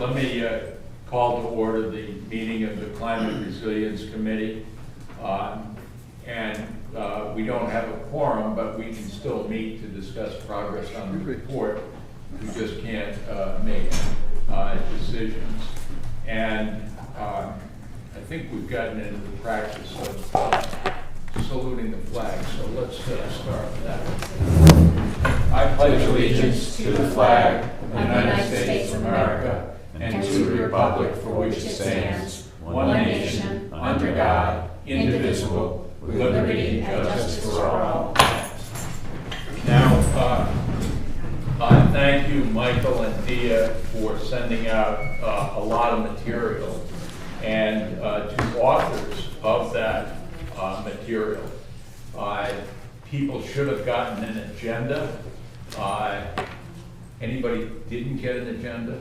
Let me call to order the meeting of the Climate Resilience Committee. We don't have a quorum, but we can still meet to discuss progress on the report. We just can't make decisions. And I think we've gotten into the practice of saluting the flag, so let's start with that. I pledge allegiance to the flag of the United States of America and to the republic for which it stands, one nation, under God, indivisible, with liberty and justice for all. Now, thank you, Michael and Dia, for sending out a lot of material, and to authors of that material. People should have gotten an agenda. Anybody didn't get an agenda?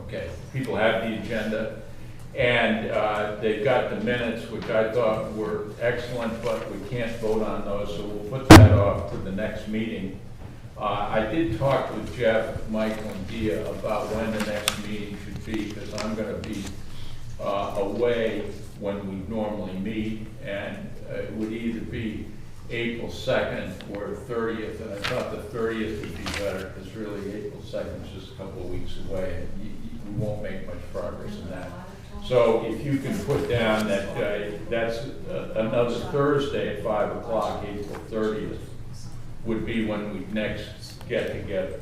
Okay, people have the agenda, and they've got the minutes, which I thought were excellent, but we can't vote on those, so we'll put that off to the next meeting. I did talk with Jeff, Michael, and Dia about when the next meeting should be, because I'm going to be away when we normally meet, and it would either be April 2nd or 30th, and I thought the 30th would be better, because really April 2nd is just a couple of weeks away, and you won't make much progress in that. So if you can put down that that's another Thursday at 5 o'clock, April 30th, would be when we next get together.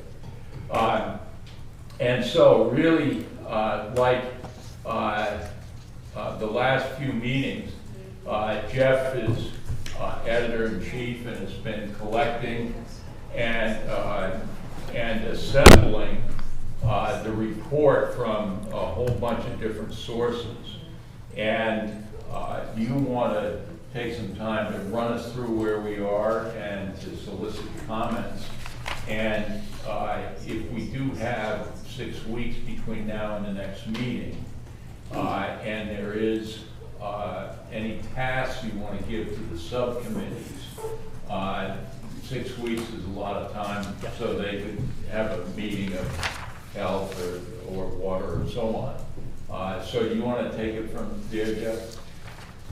And so really, like the last few meetings, Jeff is editor-in-chief and has been collecting and assembling the report from a whole bunch of different sources. And you want to take some time to run us through where we are and to solicit comments. And if we do have 6 weeks between now and the next meeting, and there is any tasks you want to give to the subcommittees, 6 weeks is a lot of time, so they could have a meeting of health or water or so on. So you want to take it from there, Jeff?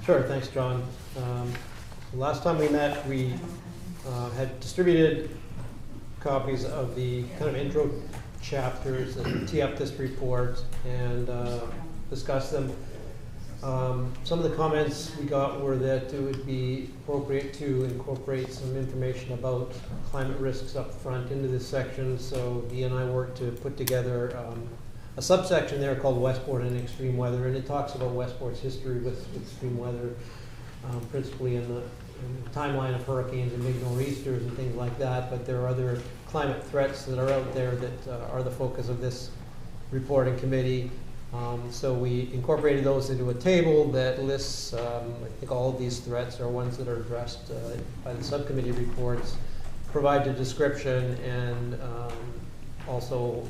Sure, thanks, John. Last time we met, we had distributed copies of the kind of intro chapters that tee up this report and discuss them. Some of the comments we got were that it would be appropriate to incorporate some information about climate risks up front into this section. So Dee and I worked to put together a subsection there called Westport and Extreme Weather, and it talks about Westport's history with extreme weather, principally in the timeline of hurricanes and big nor'easters and things like that. But there are other climate threats that are out there that are the focus of this reporting committee. So we incorporated those into a table that lists, I think all of these threats are ones that are addressed by the subcommittee reports, provide a description and also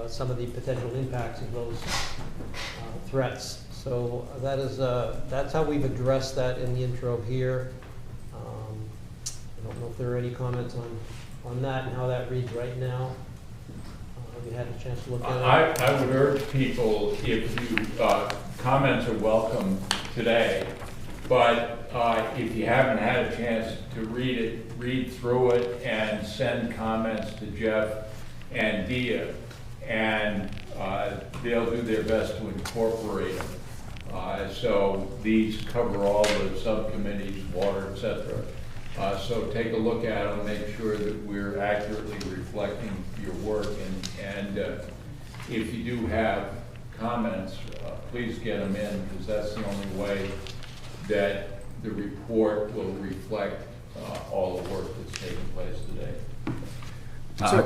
some of the potential impacts of those threats. So that is that's how we've addressed that in the intro here. I don't know if there are any comments on that and how that reads right now. Have you had a chance to look at it? I would urge people, if you, comments are welcome today, but if you haven't had a chance to read it, read through it and send comments to Jeff and Dia, and they'll do their best to incorporate them. So these cover all the subcommittees, water, etc. So take a look at them, make sure that we're accurately reflecting your work, and if you do have comments, please get them in, because that's the only way that the report will reflect all the work that's taking place today. So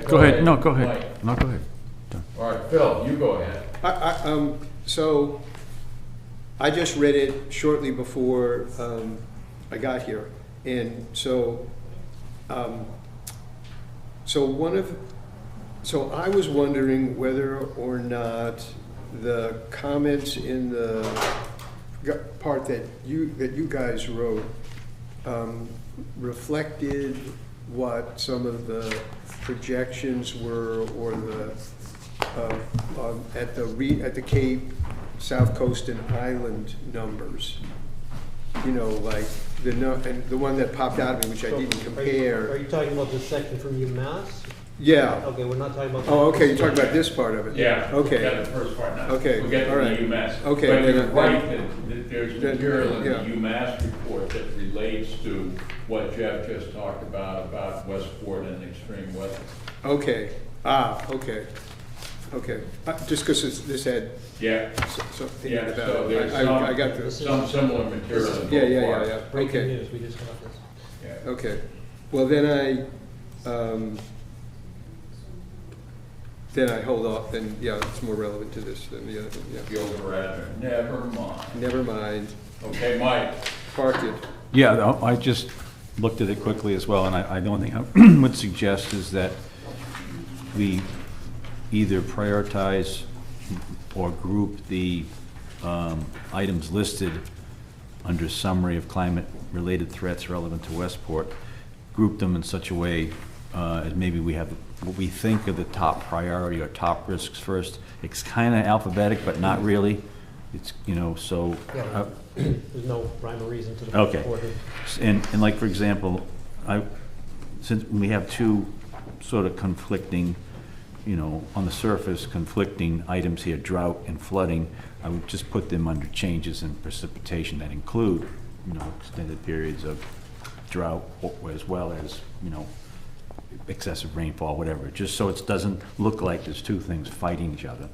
go ahead. No, go ahead. Mike. No, go ahead. All right, Phil, you go ahead. So I just read it shortly before I got here, and so so I was wondering whether or not the comments in the part that you guys wrote reflected what some of the projections were, or at the Cape, South Coast, and Island numbers. You know, like and the one that popped out at me, which I didn't Are compare. you talking about this section from UMass? Yeah. Okay, we're not talking about. Oh, okay, you're talking about this part of it? Yeah. Okay. Yeah, the first part now. Okay, We'll get to all right. the UMass. Okay, But you're then- right that there's then- material in the yeah. UMass report that relates to what Jeff just talked about Westport and extreme weather. Okay, okay. Just because this had Yeah, something yeah, about so it. there's I got the, some similar material in both yeah, parts. Breaking okay, news, we just got this. Yeah. okay. Well, then I hold off, then, yeah, it's more relevant to this than the other thing, yeah. Gilbert Radner, never mind. Never mind, Okay, Mike, parked it. Yeah, I just looked at it quickly as well, and the only thing I would suggest is that we either prioritize or group the items listed under summary of climate-related threats relevant to Westport, group them in such a way as maybe we have what we think are the top priority or top risks first. It's kind of alphabetic, but not really. It's, you know, so. Yeah, there's no rhyme or reason to the Okay. report here. And like, for example, since we have two sort of conflicting, you know, on the surface, conflicting items here, drought and flooding, I would just put them under changes in precipitation that include, you know, extended periods of drought as well as, you know, excessive rainfall, whatever, just so it doesn't look like there's two things fighting each other.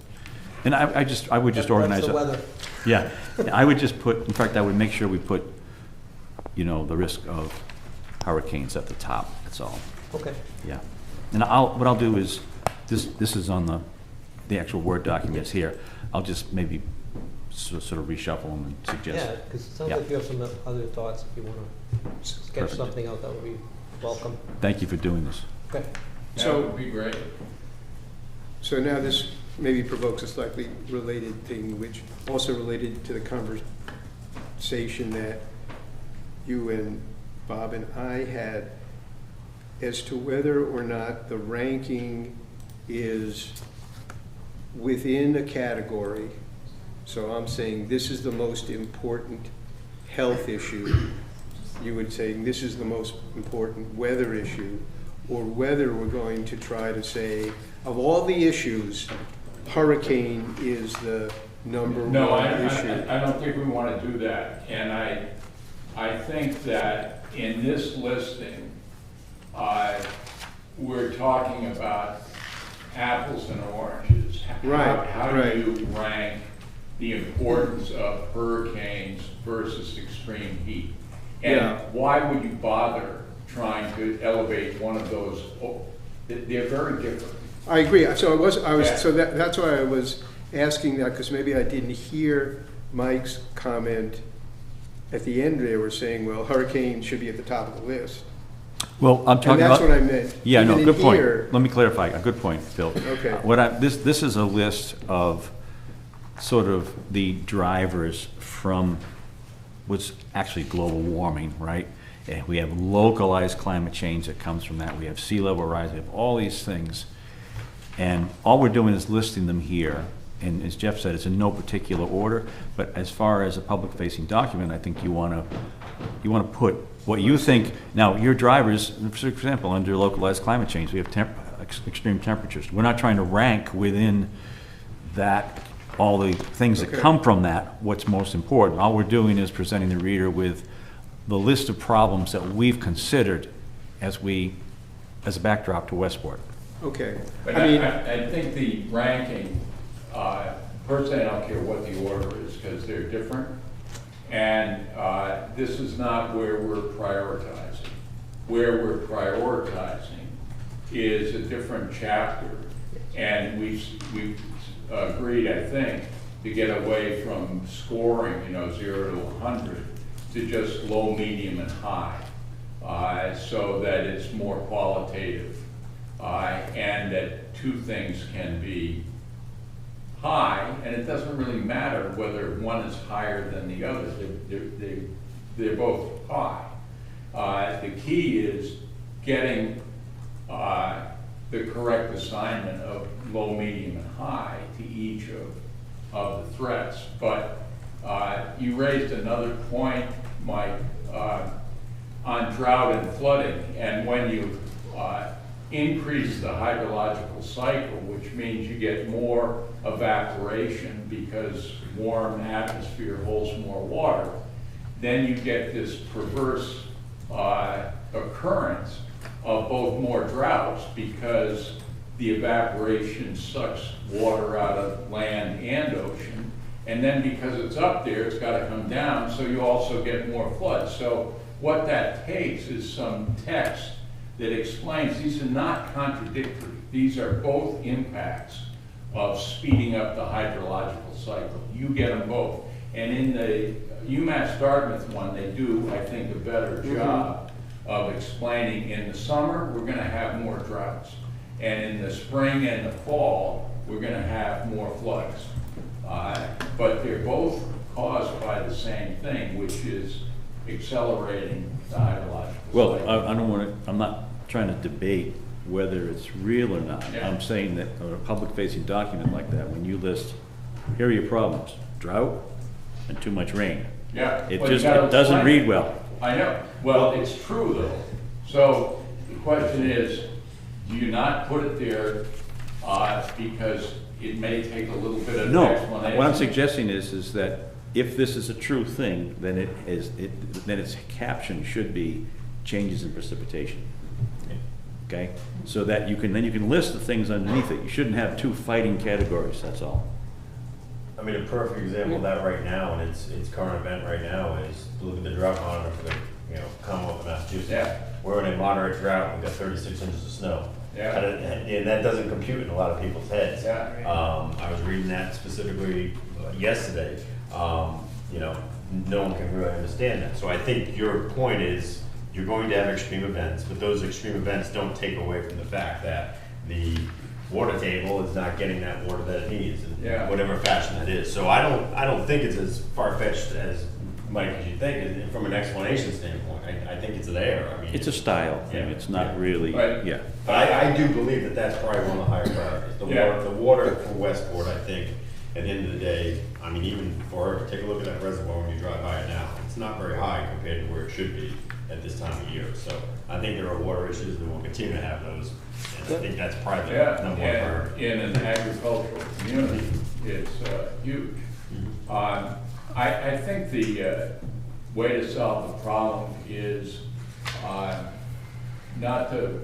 And I would just organize That's the it. weather. Yeah, I would just put, in fact, I would make sure we put, you know, the risk of hurricanes at the top, that's all, Okay, yeah. And what I'll do is, this is on the actual Word documents here, I'll just maybe sort of reshuffle them and suggest. yeah, because it sounds Yeah. like you have some other thoughts, if you want to sketch Perfect. something out, that would be welcome. Thank you for doing this. Okay, that So- would be great. So now this maybe provokes a slightly related thing, which also related to the conversation that you and Bob and I had as to whether or not the ranking is within a category. So I'm saying this is the most important health issue. You would say this is the most important weather issue, or whether we're going to try to say, of all the issues, hurricane is the number No, one I issue. don't think we want to do that. And I think that in this listing, we're talking about apples and oranges. Right, How right. do you rank the importance of hurricanes versus extreme heat? Yeah. And why would you bother trying to elevate one of those? They're very different. I agree. So Yeah. so that's why I was asking that, because maybe I didn't hear Mike's comment at the end. They were saying, well, hurricane should be at the top of the list. Well, I'm And talking that's about. what I meant. Yeah, no, Even in good point. here- Let me clarify, a good point, Phil. Okay. This is a list of sort of the drivers from what's actually global warming, right? And we have localized climate change that comes from that. We have sea level rise, we have all these things. And all we're doing is listing them here. And as Jeff said, it's in no particular order, but as far as a public-facing document, I think you want to put what you think. Now, your drivers, for example, under localized climate change, we have extreme temperatures. We're not trying to rank within that, all the things that Okay. come from that, what's most important. All we're doing is presenting the reader with the list of problems that we've considered as a backdrop to Westport. Okay. But I mean, I think the ranking, personally, I don't care what the order is, because they're different. And this is not where we're prioritizing. Where we're prioritizing is a different chapter. And we've agreed, I think, to get away from scoring, 0 to 100, to just low, medium, and high, so that it's more qualitative. And that two things can be high, and it doesn't really matter whether one is higher than the other. They're both high. The key is getting the correct assignment of low, medium, and high to each of the threats. But you raised another point, Mike, on drought and flooding. And when you increase the hydrological cycle, which means you get more evaporation because warm atmosphere holds more water, then you get this perverse occurrence of both more droughts because the evaporation sucks water out of land and ocean, and then because it's up there, it's got to come down, so you also get more floods. So what that takes is some text that explains these are not contradictory. These are both impacts of speeding up the hydrological cycle. You get them both. And in the UMass Dartmouth one, they do, I think, a better job of explaining in the summer, we're gonna have more droughts. And in the spring and the fall, we're gonna have more floods. But they're both caused by the same thing, which is accelerating the hydrological Well, cycle. I don't want to, I'm not trying to debate whether it's real or not. Yeah. I'm saying that on a public-facing document like that, when you list, here are your problems, drought and too much rain. Yeah. It well, you just, gotta it doesn't explain read it. well. I know. Well, it's true though. So the question is, do you not put it there because it may take a little bit of No, explanation? what I'm suggesting is that if this is a true thing, then then its caption should be changes in precipitation. Okay? So that then you can list the things underneath it. You shouldn't have two fighting categories, that's all. I mean, a perfect example of that right now, and it's current event right now, is look at the drought monitor for the, Commonwealth of Massachusetts. Yeah. We're in a moderate drought, we've got 36 inches of snow. Yeah. And that doesn't compute in a lot of people's heads. Yeah. I was reading that specifically yesterday. No one can really understand that. So I think your point is, you're going to have extreme events, but those extreme events don't take away from the fact that the water table is not getting that water that it needs, in Yeah. whatever fashion that is. So I don't think it's as far-fetched as Mike, as you think, and from an explanation standpoint. I think it's there. I mean, It's a style thing, Yeah. it's not really, Right. yeah. but I do believe that that's probably one of the higher priorities. Yeah. The water for Westport, I think, at the end of the day, I mean, even for her, take a look at that reservoir when you drive by it now. It's not very high compared to where it should be at this time of year. So I think there are water issues, and we'll continue to have those. And I think that's probably the Yeah, number one priority. and in an agricultural community, it's huge. I think the way to solve the problem is not to,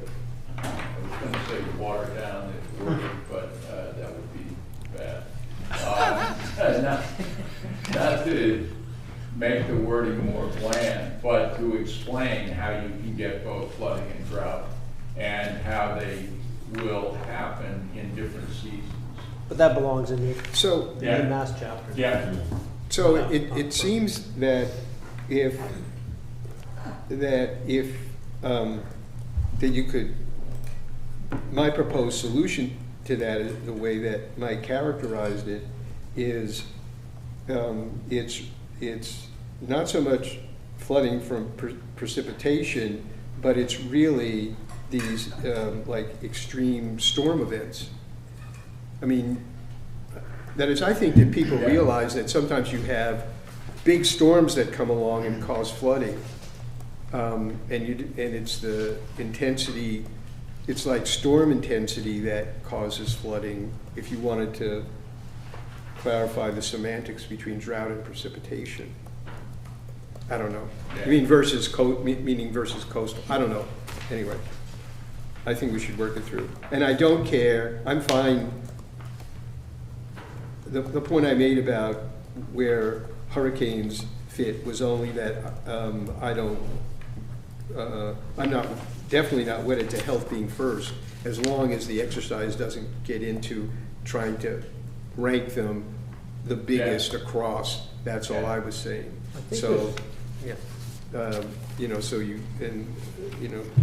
I was going to say water down the word, but that would be bad. Not to make the wording more bland, but to explain how you can get both flooding and drought and how they will happen in different seasons. But that belongs in the So, Yeah. UMass chapter. Yeah. so it seems that that you could, my proposed solution to that is the way that Mike characterized it is, it's not so much flooding from precipitation, but it's really these like extreme storm events. I mean, that is, I think that people Yeah. realize that sometimes you have big storms that come along and cause flooding. And it's the intensity, it's like storm intensity that causes flooding, if you wanted to clarify the semantics between drought and precipitation. I don't know. Yeah. I mean meaning versus coastal, I don't know. Anyway, I think we should work it through. And I don't care, I'm fine. The point I made about where hurricanes fit was only that I'm definitely not wedded to health being first, as long as the exercise doesn't get into trying to rank them the biggest across. That's all I was saying. I think So, Yeah.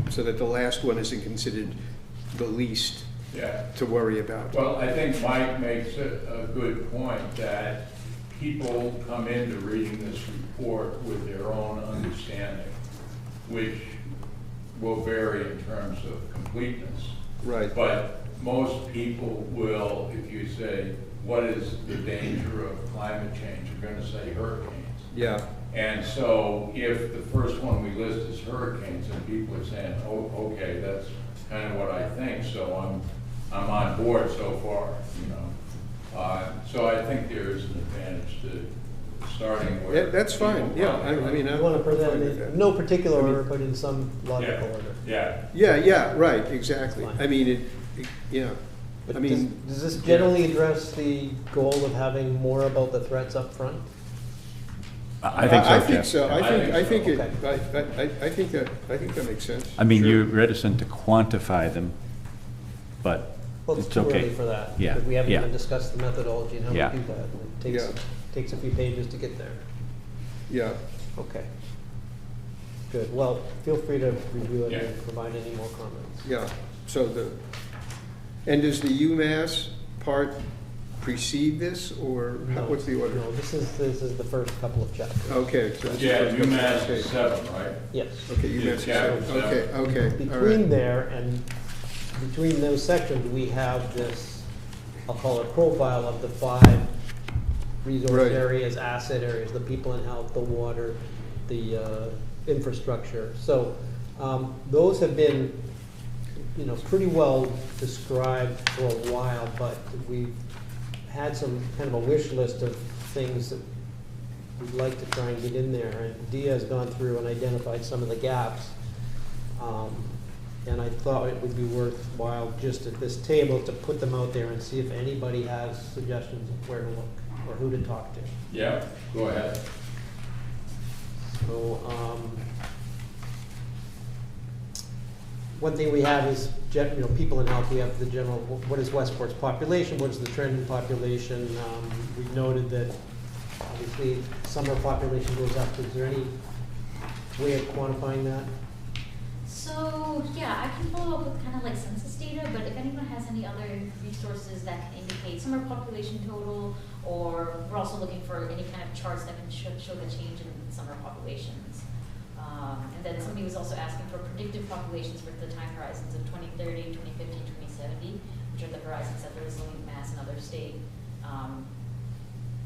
so that the last one isn't considered the least Yeah. to worry about. Well, I think Mike makes a good point that people come into reading this report with their own understanding, which will vary in terms of completeness. Right. But most people will, if you say, what is the danger of climate change, you're gonna say hurricanes. Yeah, And so if the first one we list is hurricanes, and people are saying, oh, okay, that's kind of what I think, so I'm on board so far, you know. So I think there is an advantage to starting yeah, where. that's fine, people yeah, find- I mean, You I'm want to fine present with it that. in no particular order, but in some logical Yeah, order. yeah. Yeah, yeah, right, exactly. Fine. I mean, yeah, But I mean. does this generally address the goal of having more about the threats up front? I think so, I think Jeff. so, I I think think it, I think that makes sense. I mean, Sure. you're reticent to quantify them, but Well, it's it's too okay. early for that. Yeah, because we haven't yeah. even discussed the methodology and how we Yeah. do that. And it Yeah. takes a few pages to get there. Yeah, Okay. Good. Well, feel free to review it Yeah. and provide any more comments. yeah, so and does the UMass part precede this, or No, what's the order? No, this is the first couple of chapters. Okay. So this is Yeah, first- UMass okay. is 7, right? Yes. Okay, UMass is Yeah, seven. so- Okay, okay, all Between right. there and between those sections, we have this, I'll call it profile of the 5 resource Right. areas, asset areas, the people and health, the water, the infrastructure. So those have been, you know, pretty well described for a while, but we've had some kind of a wish list of things that we'd like to try and get in there. And Dia has gone through and identified some of the gaps. And I thought it would be worthwhile just at this table to put them out there and see if anybody has suggestions of where to look or who to talk to. Yeah, go ahead. So, one thing we have is, you know, people in health. We have the general, what is Westport's population? What is the trend in population? We've noted that obviously summer population goes up. Is there any way of quantifying that? So, yeah, I can follow up with kind of like census data, but if anyone has any other resources that can indicate summer population total, or we're also looking for any kind of charts that can show the change in summer populations. And then somebody was also asking for predictive populations for the time horizons of 2030, 2050, 2070, which are the horizons that the Resilient Mass and other state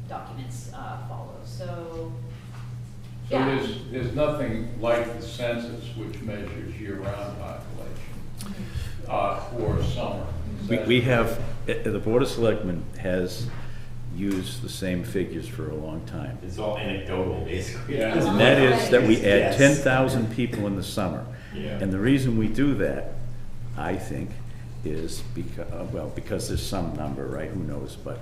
documents follow. So, So yeah. there's nothing like the census which measures year-round population for summer. Is that- We have, the Board of Selectmen has used the same figures for a long time. It's all anecdotal, basically. Yeah. And that is that we add Yes. 10,000 people in the summer. Yeah. And the reason we do that, I think, is because, well, because there's some number, right, who knows, but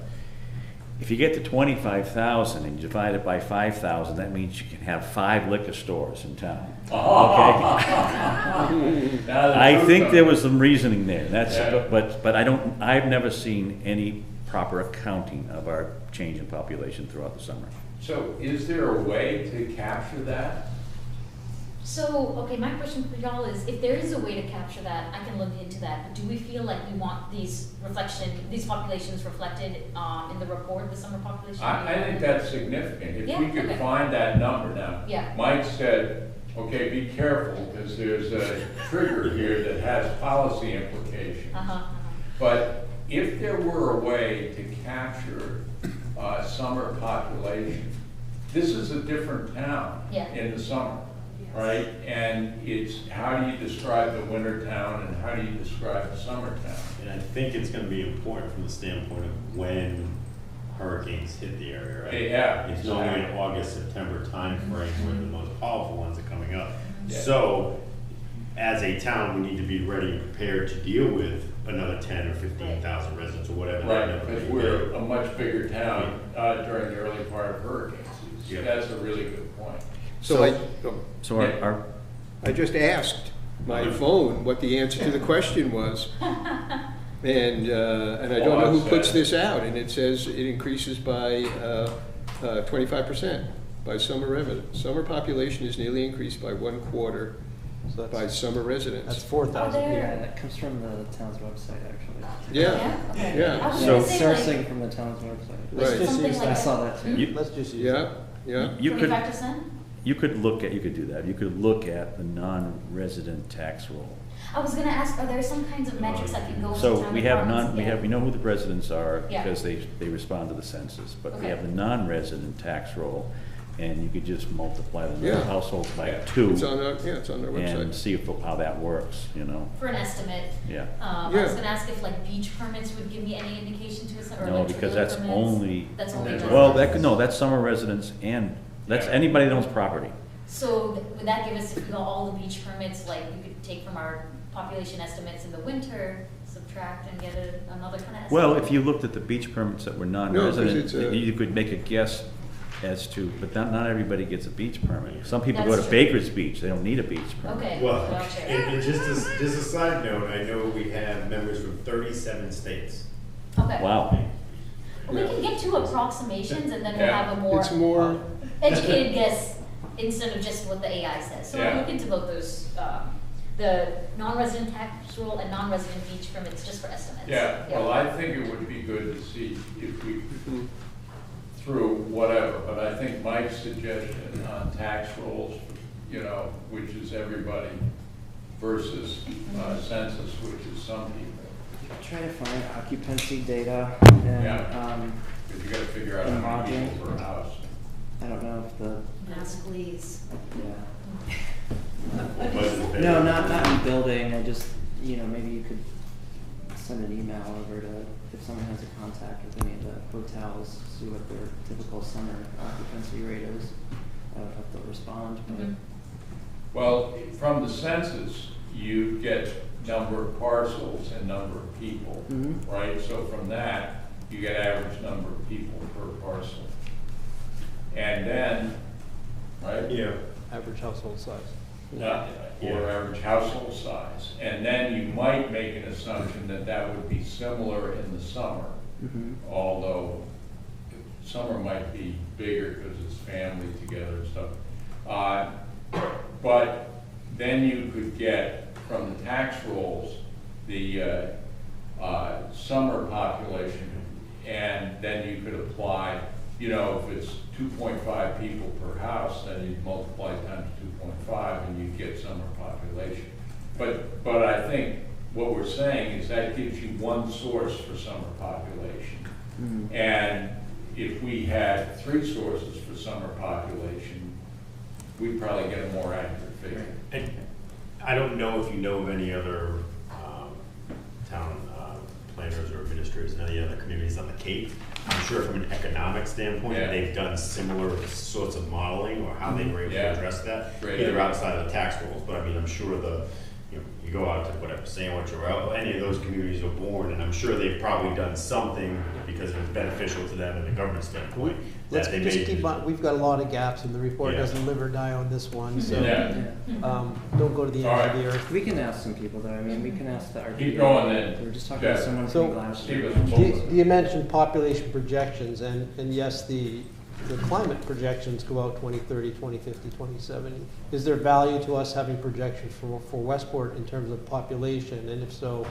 if you get to 25,000 and you divide it by 5,000, that means you can have 5 liquor stores in town. Okay? Now the I truth think there comes- was some reasoning there, that's, Yeah. but I've never seen any proper accounting of our change in population throughout the summer. So is there a way to capture that? So, okay, my question for y'all is, if there is a way to capture that, I can look into that, but do we feel like we want these populations reflected, in the report, the summer population? I think that's significant. If we Yeah, could okay. find that number now. Yeah. Mike said, okay, be careful because there's a trigger here that has policy implications. Uh-huh, But if there were a way to capture summer population, this is a different town Yeah. in the summer, right? And it's, how do you describe the winter town and how do you describe the summer town? And I think it's gonna be important from the standpoint of when hurricanes hit the area, right? Yeah, It's normally an exactly. August, September timeframe where the most powerful ones are coming up. Yeah. So, as a town, we need to be ready and prepared to deal with another 10 or 15,000 residents or whatever. that Right, number because may be. we're a much bigger town during the early part of hurricane season. Yeah. That's a really good point. So So our I just asked my phone what the answer to the question was. And I don't know who puts this out, and it says it increases by 25% by summer residents. Summer population is nearly increased by 1/4 So by that's summer residents. 4,000 Oh, people. there. Yeah, that comes from the town's website, actually. Yeah, Okay. yeah. I was So- gonna It's say, like, sourcing from the town's website. Let's Right. just Something use like I that. saw that too. You- Let's just use Yeah, that. yeah. You could, 25%? you could do that. You could look at the non-resident tax roll. I was gonna ask, are there some kinds of metrics that can go with So town we have departments? we know who the residents are Yeah. because they respond to the census, but we Okay. have the non-resident tax roll, and you could just multiply the number of Yeah. households by Yeah. two It's on our, it's on our and website. see how that works, you know? For an estimate. Yeah. I Yeah. was gonna ask if like beach permits would give me any indication to it, or No, like because trailer that's permits? only, That's only Yeah. just. well, that's summer residents and, that's Yeah. anybody that owns property. So would that give us, if we got all the beach permits, like we could take from our population estimates in the winter, subtract and get another kind of estimate? Well, if you looked at the beach permits that were non-resident, it's a- you could make a guess as to, but not everybody gets a beach permit. Some people go to That's true. Baker's Beach, they don't need a beach permit. Okay, Well, gotcha. and just a side note, I know we have members from 37 states. Okay. Wow. We can get to approximations and then we'll Yeah. have a more It's more, educated guess instead of just what the AI says. So Yeah. I'll look into both those, the non-resident tax roll and non-resident beach permits just for estimates. Yeah, well, I think it would be good to see if we, through whatever, but I think Mike's suggestion on tax rolls, you know, which is everybody versus census, which is some people. Try to find occupancy data Yeah. and, Because you gotta figure out And how many lodging. people per house. I don't know if the, Yes, please. yeah. No, No, not in building, I just, maybe you could send an email over to, if someone has a contact with any of the hotels, see what their typical summer occupancy rate is. I don't know if they'll respond, but. Mhm. Well, from the census, you get number of parcels and number of people, Mhm. right? So from that, you get average number of people per parcel. And then, right? Yeah. Average household size. Or Yeah. average household size. And then you might make an assumption that that would be similar in the summer, Mhm. although summer might be bigger because it's family together and stuff. But then you could get from the tax rolls, the summer population, and then you could apply, you know, if it's 2.5 people per house, then you'd multiply times 2.5 and you'd get summer population. But I think what we're saying is that gives you one source for summer population. Mhm. And if we had 3 sources for summer population, we'd probably get a more accurate figure. And I don't know if you know of any other town planners or administrators in any other communities on the Cape. I'm sure from an economic standpoint, Yeah. they've done similar sorts of modeling or how they were able Yeah. to address that, Great either idea. outside of the tax rolls, but I mean, I'm sure you go out to whatever, Sandwich or any of those communities are born, and I'm sure they've probably done something because it was beneficial to them in the government standpoint. Let's that they just made- keep on, we've got a lot of gaps and the report Yeah. doesn't live or die on this one, so, Yeah. don't go to the end of the earth. We can ask some people though, I mean, we can ask the RDA. Keep going then. We were just talking to Jeff. someone So- from Gloucester. Keep us You mentioned population projections, and yes, the climate projections go out 2030, 2050, 2070. Is there value to us having projections for Westport in terms of population, and if so,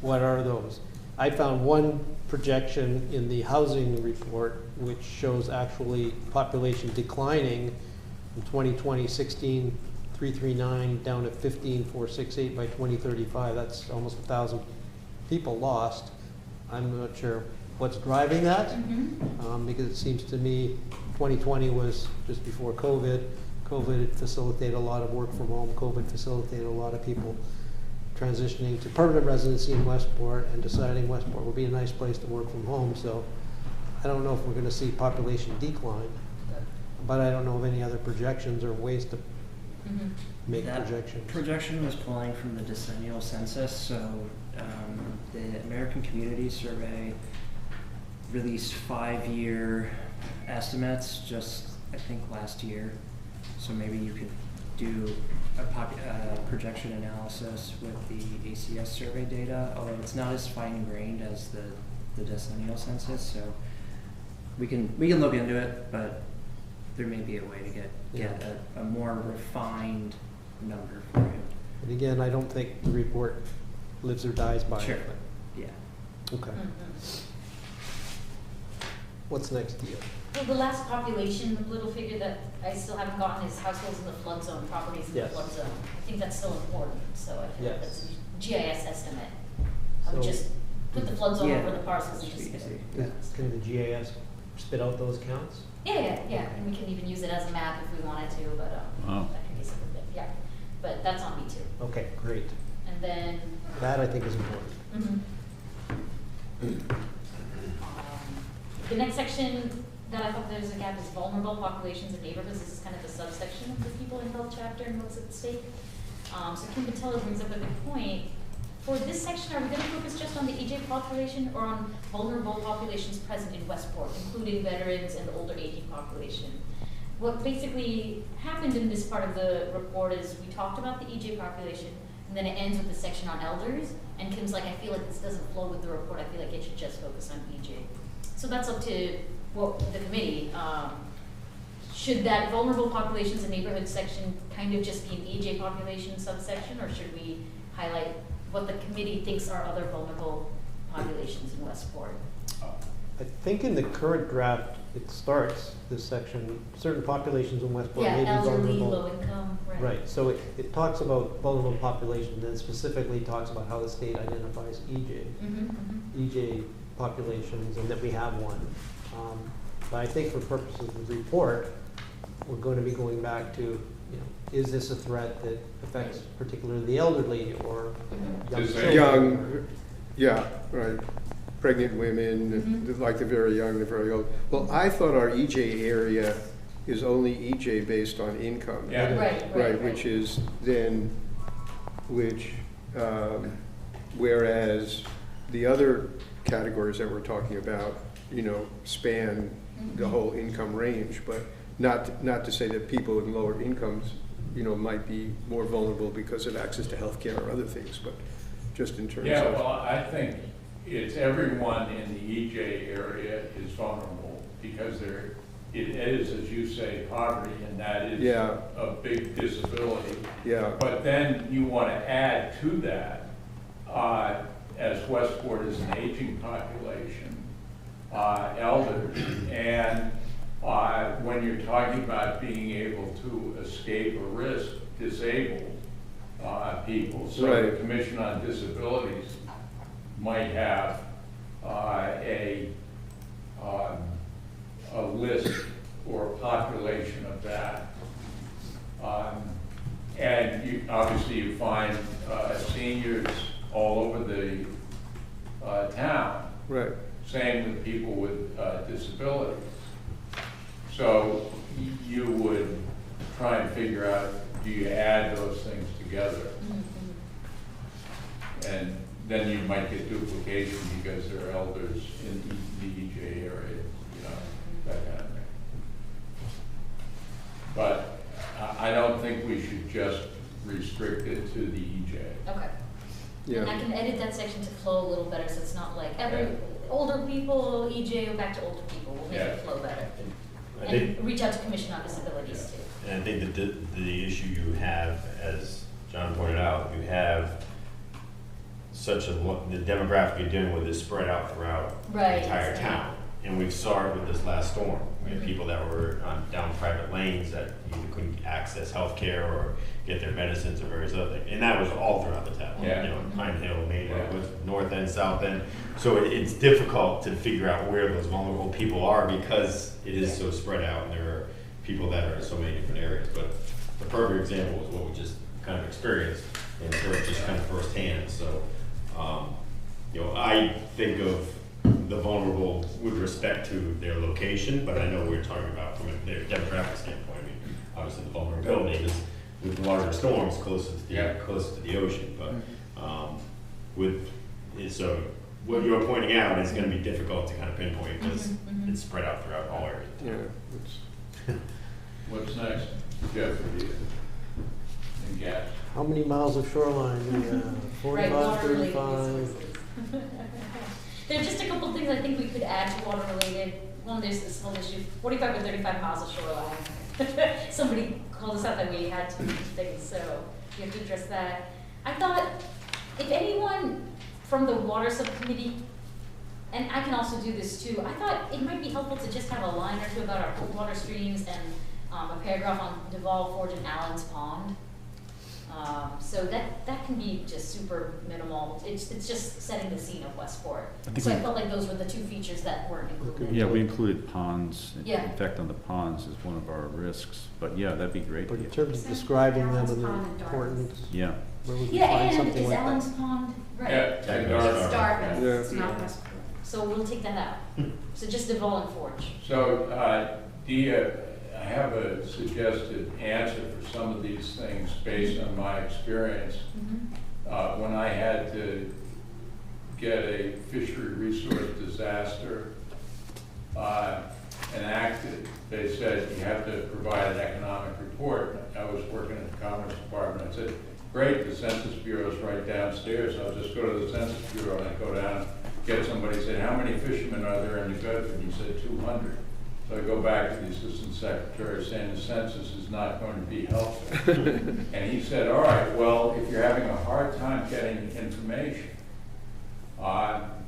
what are those? I found one projection in the housing report, which shows actually population declining from 2020, 16,339 down to 15,468 by 2035. That's almost 1,000 people lost. I'm not sure what's driving that, because it seems to me 2020 was just before COVID. COVID facilitated a lot of work from home. COVID facilitated a lot of people transitioning to permanent residency in Westport and deciding Westport would be a nice place to work from home. So I don't know if we're going to see population decline, but I don't know of any other projections or ways to make That projections. projection was pulling from the decennial census, so the American Community Survey released 5-year estimates just, I think, last year. So maybe you could do a projection analysis with the ACS survey data, although it's not as fine-grained as the decennial census, so we can look into it, but there may be a way to get a more refined number for you. And again, I don't think the report lives or dies by Sure. it. Yeah. But, okay. what's next here? Well, the last population, the little figure that I still haven't gotten is households in the flood zone, properties in the Yes. flood zone. I think that's still important, so I feel like Yes. that's a GIS estimate. I would So- just put the flood zone Yeah, over the parcels and should just. be easy. Can the GIS spit out those counts? Yeah, and we can even use it as a map if we wanted to, but, Wow. that can be something, yeah. But that's on me too. Okay, great. And then, That I think is important. the next section that I thought there was a gap is vulnerable populations and neighborhoods. This is kind of a subsection of the people in health chapter and what's at stake. So Kim Patella brings up a good point. For this section, are we gonna focus just on the EJ population or on vulnerable populations present in Westport, including veterans and the older aging population? What basically happened in this part of the report is we talked about the EJ population, and then it ends with the section on elders, and Kim's like, I feel like this doesn't flow with the report, I feel like it should just focus on EJ. So that's up to the committee. Should that vulnerable populations and neighborhoods section kind of just be an EJ population subsection, or should we highlight what the committee thinks are other vulnerable populations in Westport? I think in the current draft, it starts, this section, certain populations in Westport Yeah, may be elderly, vulnerable. low income, right. Right, so it talks about vulnerable populations, and specifically talks about how the state identifies EJ populations, and that we have one. But I think for purposes of the report, we're going to be going back to, you know, is this a threat that affects particularly the elderly or young Just children? Young, yeah, right, pregnant women, like the very young, the very old. Well, I thought our EJ area is only EJ based on income. Yeah. Right, which is then, whereas the other categories that we're talking about, you know, span the whole income range, but not to say that people in lower incomes, you know, might be more vulnerable because of access to healthcare or other things, but just in terms Yeah, of. well, I think it's everyone in the EJ area is vulnerable because it is, as you say, poverty, and that is Yeah. a big disability. Yeah, But then you want to add to that, as Westport is an aging population, elders, and when you're talking about being able to escape a risk, disabled people. So the Right. Commission on Disabilities might have a list or a population of that. And you, obviously you find seniors all over the town. right. Same with people with disabilities. So you would try and figure out, do you add those things together? And then you might get duplication because there are elders in the EJ area, you know, that kind of thing. But I don't think we should just restrict it to the EJ. Okay. Yeah. And I can edit that section to flow a little better, so it's not like older people, EJ, go back to older people, we'll make it flow better. I think, And reach out to Commission on Disabilities too. and I think that the issue you have, as John pointed out, you have the demographic you're dealing with is spread out throughout Right, the entire exactly. town. And we saw it with this last storm. We had people that were down private lanes that either couldn't access healthcare or get their medicines or various other things. And that was all throughout the town. Yeah. You know, Pine Hill, Maiden, Yeah. was North End, South End. So it's difficult to figure out where those vulnerable people are because it is so spread out and there are people that are in so many different areas. But the perfect example is what we just kind of experienced and just kind of firsthand. So, you know, I think of the vulnerable with respect to their location, but I know we're talking about from their demographic standpoint. I mean, obviously the vulnerability is with larger storms closer to the ocean, but so what you're pointing out is going to be difficult to kind of pinpoint because it's spread out throughout all areas. Yeah, it's- What's next, Jeffrey and Gas? How many miles of shoreline? Right, 45, water-related 35? resources. There are just a couple things I think we could add to water-related. One, there's this whole issue, 45 or 35 miles of shoreline. Somebody called us out that we had too many things, so we have to address that. I thought, if anyone from the water subcommittee and I can also do this too, I thought it might be helpful to just have a line or two about our cold water streams and a paragraph on Duval Forge and Allen's Pond. So that can be just super minimal. It's just setting the scene of Westport. I think So I we- felt like those were the two features that weren't included. Yeah, we included ponds. Yeah. Effect on the ponds is one of our risks, but yeah, that'd be great. But in terms of describing them and their Allen's Pond and importance, Yeah, where would we Yeah, find and something is like Allen's that? Pond, right? Yeah, It's Dartmouth. Dartmouth, Yeah. it's not Westport. So we'll take that out. So just Duval and Forge. So, Dia, I have a suggested answer for some of these things based on my experience. When I had to get a fishery resource disaster enacted, they said you have to provide an economic report. I was working at the Commerce Department. I said, great, the Census Bureau's right downstairs. I'll just go to the Census Bureau and I go down, get somebody, said, how many fishermen are there in New Bedford? He said 200. So I go back to the assistant secretary saying the census is not going to be helpful. And he said, all right, well, if you're having a hard time getting information,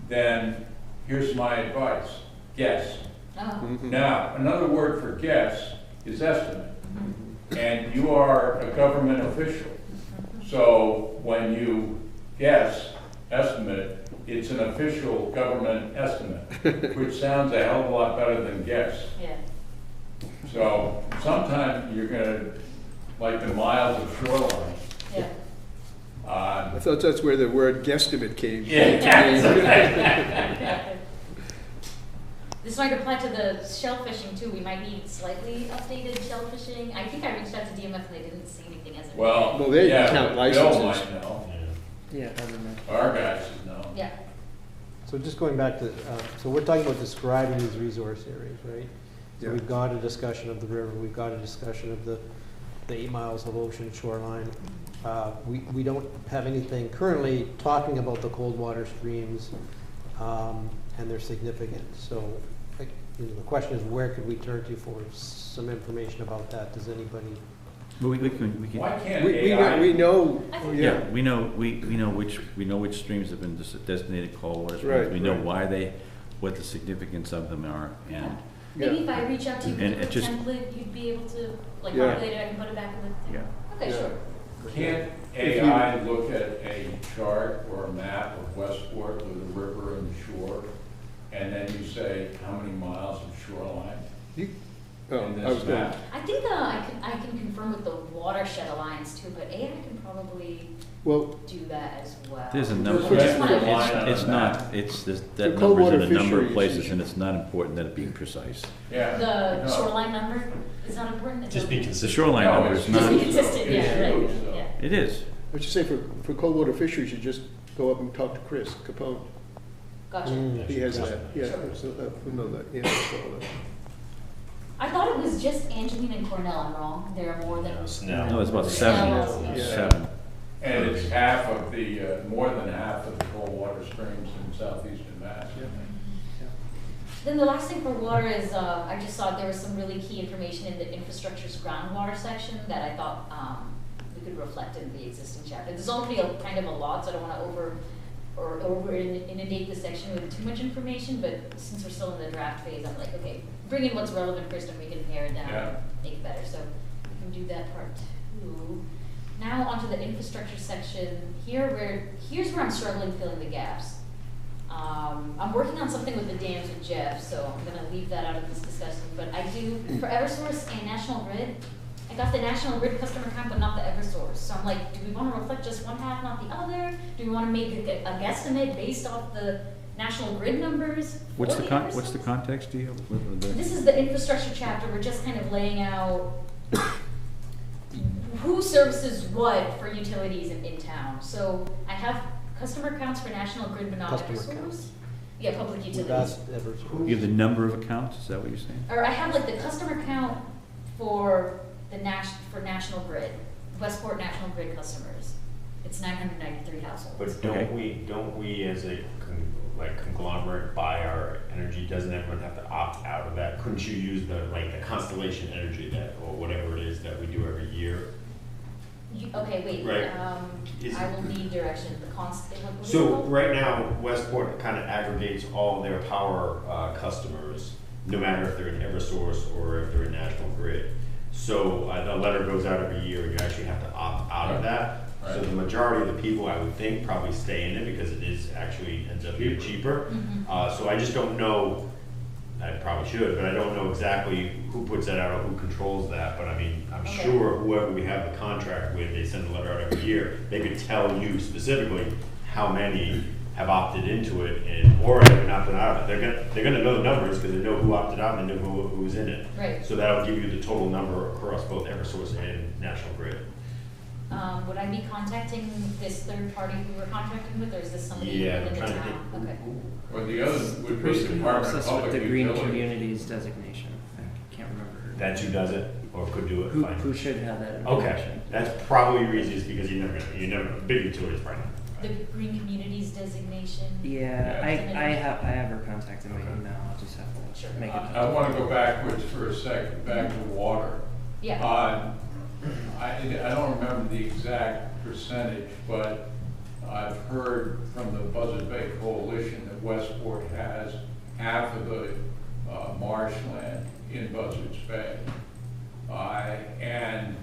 then here's my advice, guess. Oh, Now, another word for guess is estimate. And you are a government official. So when you guess, estimate, it's an official government estimate, which sounds a hell of a lot better than guess. yeah. So sometimes you're gonna, like the miles of shoreline, Yeah. I thought that's where the word guesstimate came. This might apply to the shellfishing too. We might need slightly updated shellfishing. I think I reached out to DMF and they didn't say anything as of well, Well, they yeah, count but Bill licenses. might know, Yeah, I don't know. our guys should know. Yeah. So just going back to, so we're talking about describing these resource areas, right? So Yeah. we've got a discussion of the river, we've got a discussion of the 8 miles of ocean shoreline. We don't have anything currently talking about the cold water streams and their significance. So like, you know, the question is, where could we turn to for some information about that? Does anybody? but we can. Why can't We AI? know, I think- Yeah, we know which streams have been designated cold water streams. Right, We know right. why what the significance of them are, and, Maybe yeah. if I reach out to you And with it a just- template, you'd be able to, like, Yeah. populate it, I can put it back in the. yeah. Okay, Yeah. sure. Can't If you- AI look at a chart or a map of Westport with the river and the shore, and then you say how many miles of shoreline Oh, in I was this going, map? I think I can confirm with the Watershed Alliance too, but AI can probably well, do that as well. There's a number, I just wanna- it's not, that cold number's in water a number of fisheries, places, you and it's not important that it be precise. Yeah. The no. shoreline number is not important? It's Just be okay. The consistent. shoreline No, number it's is Just not, be consistent, It's yeah, right, huge, so. yeah. it is. let's just say for cold water fisheries, you just go up and talk to Chris Capone. Gotcha. He has that, yeah, Sure. so we know that, yeah, that's all that. I thought it was just Angeline and Cornell, I'm wrong, there are more than. No, it's about 7, Yeah. 7. And it's half of the, more than half of the cold water streams in southeastern Mass. Then the last thing for water is, I just saw there was some really key information in the infrastructure's groundwater section that I thought, we could reflect in the existing chapter. There's already kind of a lot, so I don't wanna over inundate the section with too much information, but since we're still in the draft phase, I'm like, okay, bring in what's relevant first and we can pare it down, Yeah. make it better, so we can do that part too. Now onto the infrastructure section, here's where I'm struggling filling the gaps. I'm working on something with the dams with Jeff, so I'm gonna leave that out of this discussion, but I do, for Eversource and National Grid, I got the National Grid customer count, but not the Eversource, so I'm like, do we wanna reflect just one half, not the other? Do we wanna make a guesstimate based off the National Grid numbers for What's the Eversource? context, do you, with the? This is the infrastructure chapter, we're just kind of laying out who services what for utilities in town. So I have customer counts for National Grid, but not Customer Eversource. counts. Yeah, public We've utilities. asked Eversource. You have the number of accounts, is that what you're saying? Or I have like the customer count for for National Grid, Westport National Grid customers. It's 993 households. But don't we as a conglomerate buy our energy, doesn't everyone have to opt out of that? Couldn't you use the Constellation Energy that, or whatever it is that we do every year? Okay, wait, Right. Is- I will need direction, the constant, what was it So called? right now, Westport kind of aggregates all their power customers, no matter if they're in Eversource or if they're in National Grid. So a letter goes out every year and you actually have to opt out of that. So Right. the majority of the people, I would think, probably stay in it because it is actually ends up being cheaper. So I just don't know, I probably should, but I don't know exactly who puts that out or who controls that. But I mean, I'm Okay. sure whoever we have the contract with, they send a letter out every year. They could tell you specifically how many have opted into it and, or have been opted out of it. They're gonna know the numbers because they know who opted out and they know who was in it. Right. So that'll give you the total number across both Eversource and National Grid. Would I be contacting this third party we were contracting with, or is this somebody Yeah, I'm within the trying to town? think. Okay. Or the other would be Who helps Department of us Public with the green Utilities. communities designation? I can't remember. That's who does it or could do it. Who, Fine. who should have that Okay, information? that's probably your easiest because you never, big utilities probably. The green communities designation? Yeah, Yeah. I have her contact in my email, I'll just have Sure. to make it. I want to go backwards for a second, back to water. Yeah, I don't remember the exact percentage, but I've heard from the Buzzards Bay Coalition that Westport has half of the marshland in Buzzards Bay. And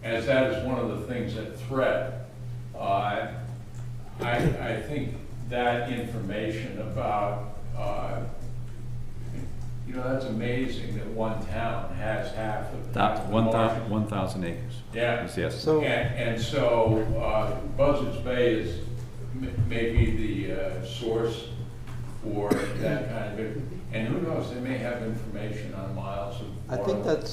as that is one of the things at threat, I think that information about, that's amazing that one town has half of the marshland. 1,000 acres. Yeah. Yes. So, And so Buzzards Bay is maybe the source for that kind of, and who knows, they may have information on miles of I water. think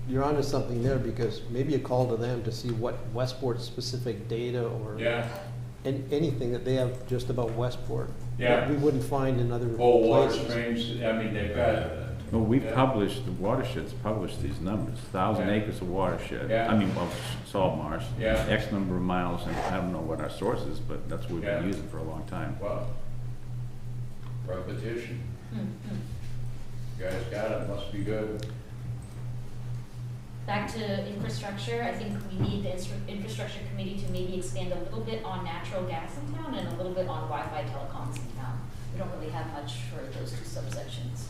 you're onto something there, because maybe a call to them to see what Westport's specific data or Yeah, anything that they have just about Westport. Yeah. that we wouldn't find in other old water places. streams, I mean, they've got. Well, we've yeah. published, the watershed's published these numbers, 1,000 Yeah. acres of watershed. Yeah. I mean, well, salt marsh. Yeah. X number of miles, and I don't know what our source is, but that's what we've been Yeah. using for a long time. Well, repetition, Mhm. you guys got it, must be good. Back to infrastructure, I think we need the infrastructure committee to maybe expand a little bit on natural gas in town and a little bit on Wi-Fi telecoms in town. We don't really have much for those two subsections.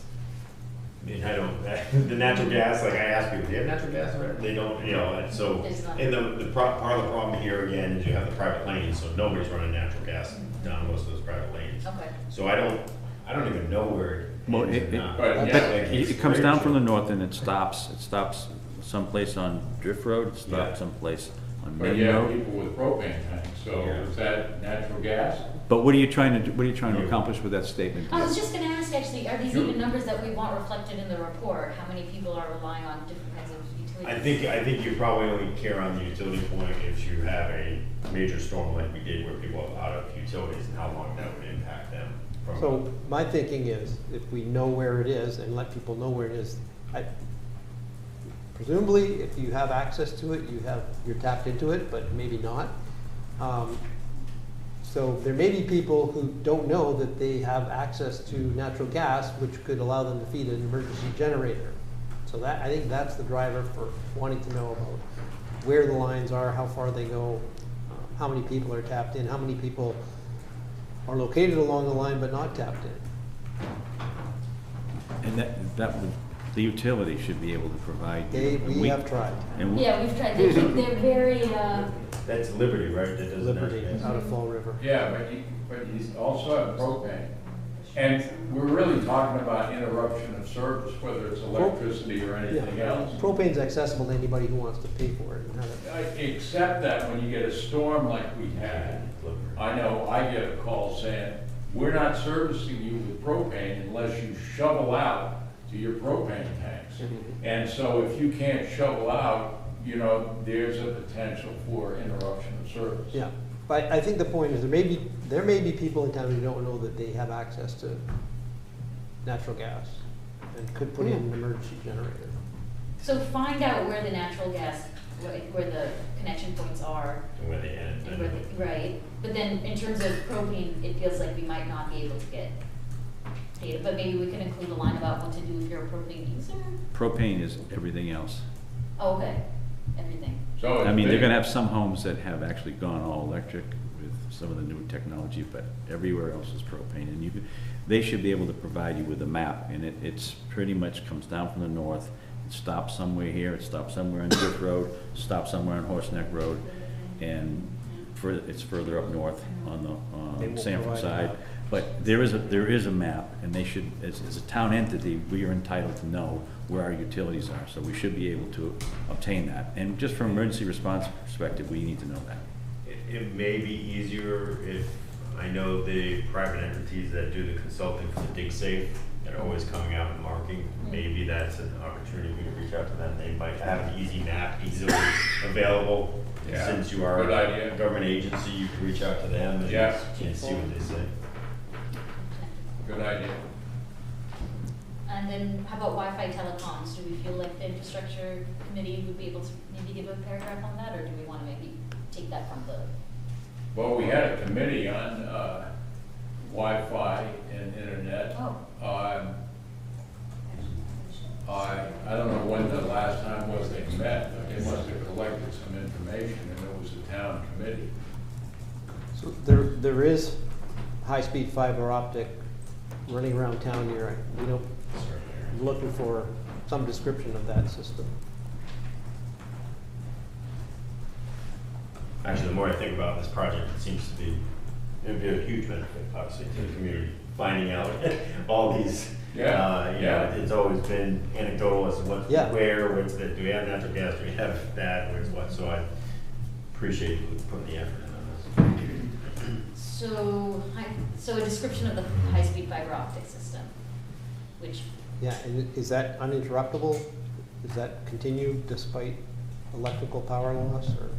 I mean, I don't, the natural gas, like I ask people, do you have natural gas? They don't, and so, There's none. and part of the problem here again is you have the private lanes, so nobody's running natural gas down most of those private lanes. Okay. So I don't even know where Well, it it- is or not. But, But yeah, it comes down from the north and it stops someplace on Drift Road, it Yeah. stops someplace on But Main you have Road. people with propane tanks, so Yeah. is that natural gas? But what are you trying to accomplish with that statement? I was just gonna ask actually, are these Sure. even numbers that we want reflected in the report? How many people are relying on different kinds of utilities? I think you probably only care on the utility point if you have a major storm like we did where people are out of utilities and how long that would impact them. from- So my thinking is, if we know where it is and let people know where it is, presumably, if you have access to it, you're tapped into it, but maybe not. So there may be people who don't know that they have access to natural gas, which could allow them to feed an emergency generator. So I think that's the driver for wanting to know about where the lines are, how far they go, how many people are tapped in, how many people are located along the line but not tapped in. And that would, the utility should be able to provide. you. And We have tried. And we- Yeah, we've tried, they're very, That's Liberty, right? That does Liberty natural gas. out of Fall River. Yeah, but you also have propane. And we're really talking about interruption of service, whether it's electricity or anything Yeah, else. propane's accessible to anybody who wants to pay for it and have it. Except that when you get a storm like we had, I know I get a call saying, we're not servicing you with propane unless you shovel out to your propane tanks. And so if you can't shovel out, there's a potential for interruption of service. Yeah, but I think the point is, there may be people in town who don't know that they have access to natural gas and could put in an emergency generator. so find out where the natural gas, where the connection points are. And where they end. And where right, but then in terms of propane, it feels like we might not be able to get data, but maybe we can include a line about what to do if you're a propane user? Propane is everything else. Oh, okay, everything. So I mean, they're big. gonna have some homes that have actually gone all electric with some of the new technology, but everywhere else is propane. And they should be able to provide you with a map, and it's pretty much comes down from the north. It stops somewhere here, it stops somewhere on Drift Road, stops somewhere on Horse Neck Road, and it's further up north on They the will Sanford provide a side. map. But there is a map, and they should, as a town entity, we are entitled to know where our utilities are, so we should be able to obtain that. And just from an emergency response perspective, we need to know that. It may be easier if, I know the private entities that do the consulting for the dig safe that are always coming out and marking, maybe that's an opportunity for you to reach out to them. They might have an easy map easily available. Yeah, Since you are good idea. a government agency, you can reach out to them and Yeah. see what they say. Good idea. And then how about Wi-Fi telecoms? Do we feel like the infrastructure committee would be able to maybe give a paragraph on that, or do we want to maybe take that from the? Well, we had a committee on Wi-Fi and internet. Oh. I don't know when the last time was they met, but they must have collected some information, and it was a town committee. So there is high-speed fiber optic running around town here. We don't, I'm looking for some description of that system. Actually, the more I think about this project, it seems to be, it would be a huge benefit, obviously, to the community, finding out all these. Yeah, You know, it's always been anecdotal as to what's Yeah. what's the, do we have natural gas, do we have that, where's what, so I appreciate you putting the effort in on this. So a description of the high-speed fiber optic system, which, Yeah, and is that uninterruptible? Does that continue despite electrical power loss, or?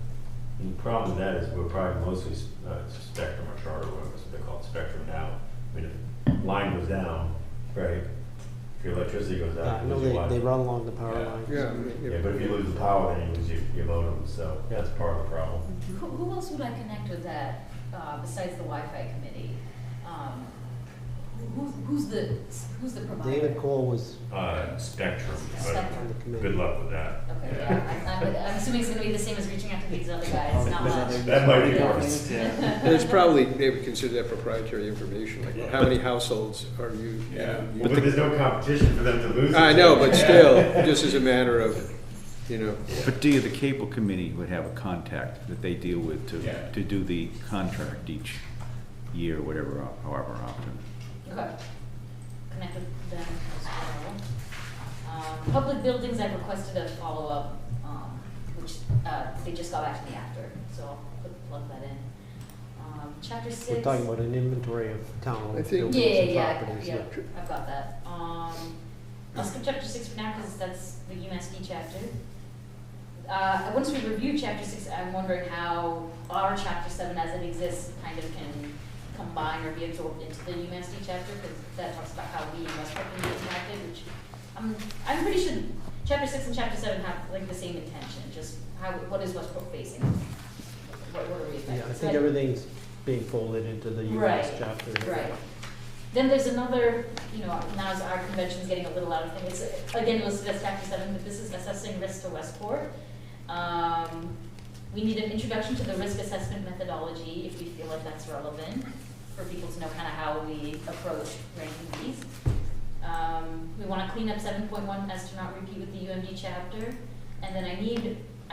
And the problem with that is we're probably mostly Spectrum or Charter, whatever they call it, Spectrum now. I mean, if line goes down, right, if your electricity goes Yeah, I down, you know lose your line. they run along the power Yeah. lines. Yeah, but if you lose the power, then you lose your modem, so that's part of the problem. who else would I connect with that, besides the Wi-Fi committee? Who's the provider? David Cole was Spectrum, but Spectrum. on the committee. good luck with that. Okay, yeah, I'm assuming it's gonna be the same as reaching out to these other guys, not much. That might be Yeah. worse. And it's probably, they would consider that proprietary information, like how many households are you? Yeah. Well, but there's no competition for them to lose. I it. know, but still, just as a matter of, you know, But the cable committee would have a contact that they deal with Yeah. to do the contract each year, whatever, however often. Okay. Connect with them as well. Public buildings, I've requested a follow-up, which, they just got back to me after, so I'll plug that in. Chapter 6. We're talking about an inventory of town I think- buildings Yeah, and yeah, properties. yeah, I've got that. I'll skip chapter 6 for now, because that's the UMass chapter. Once we review chapter 6, I'm wondering how our chapter 7 as it exists kind of can combine or be absorbed into the UMass chapter, because that talks about how we in Westbrook can be impacted, which I'm pretty sure chapter 6 and chapter 7 have like the same intention, just what is Westbrook facing? What are we affected? Yeah, I So think everything's being folded into the Right, US chapter. Right. Then there's another, now as our convention's getting a little out of thing, it's again listed as chapter 7, but this is assessing risk to Westport. We need an introduction to the risk assessment methodology if we feel like that's relevant for people to know kind of how we approach ranking these. We want to clean up 7.1 as to not repeat with the UMD chapter. And then I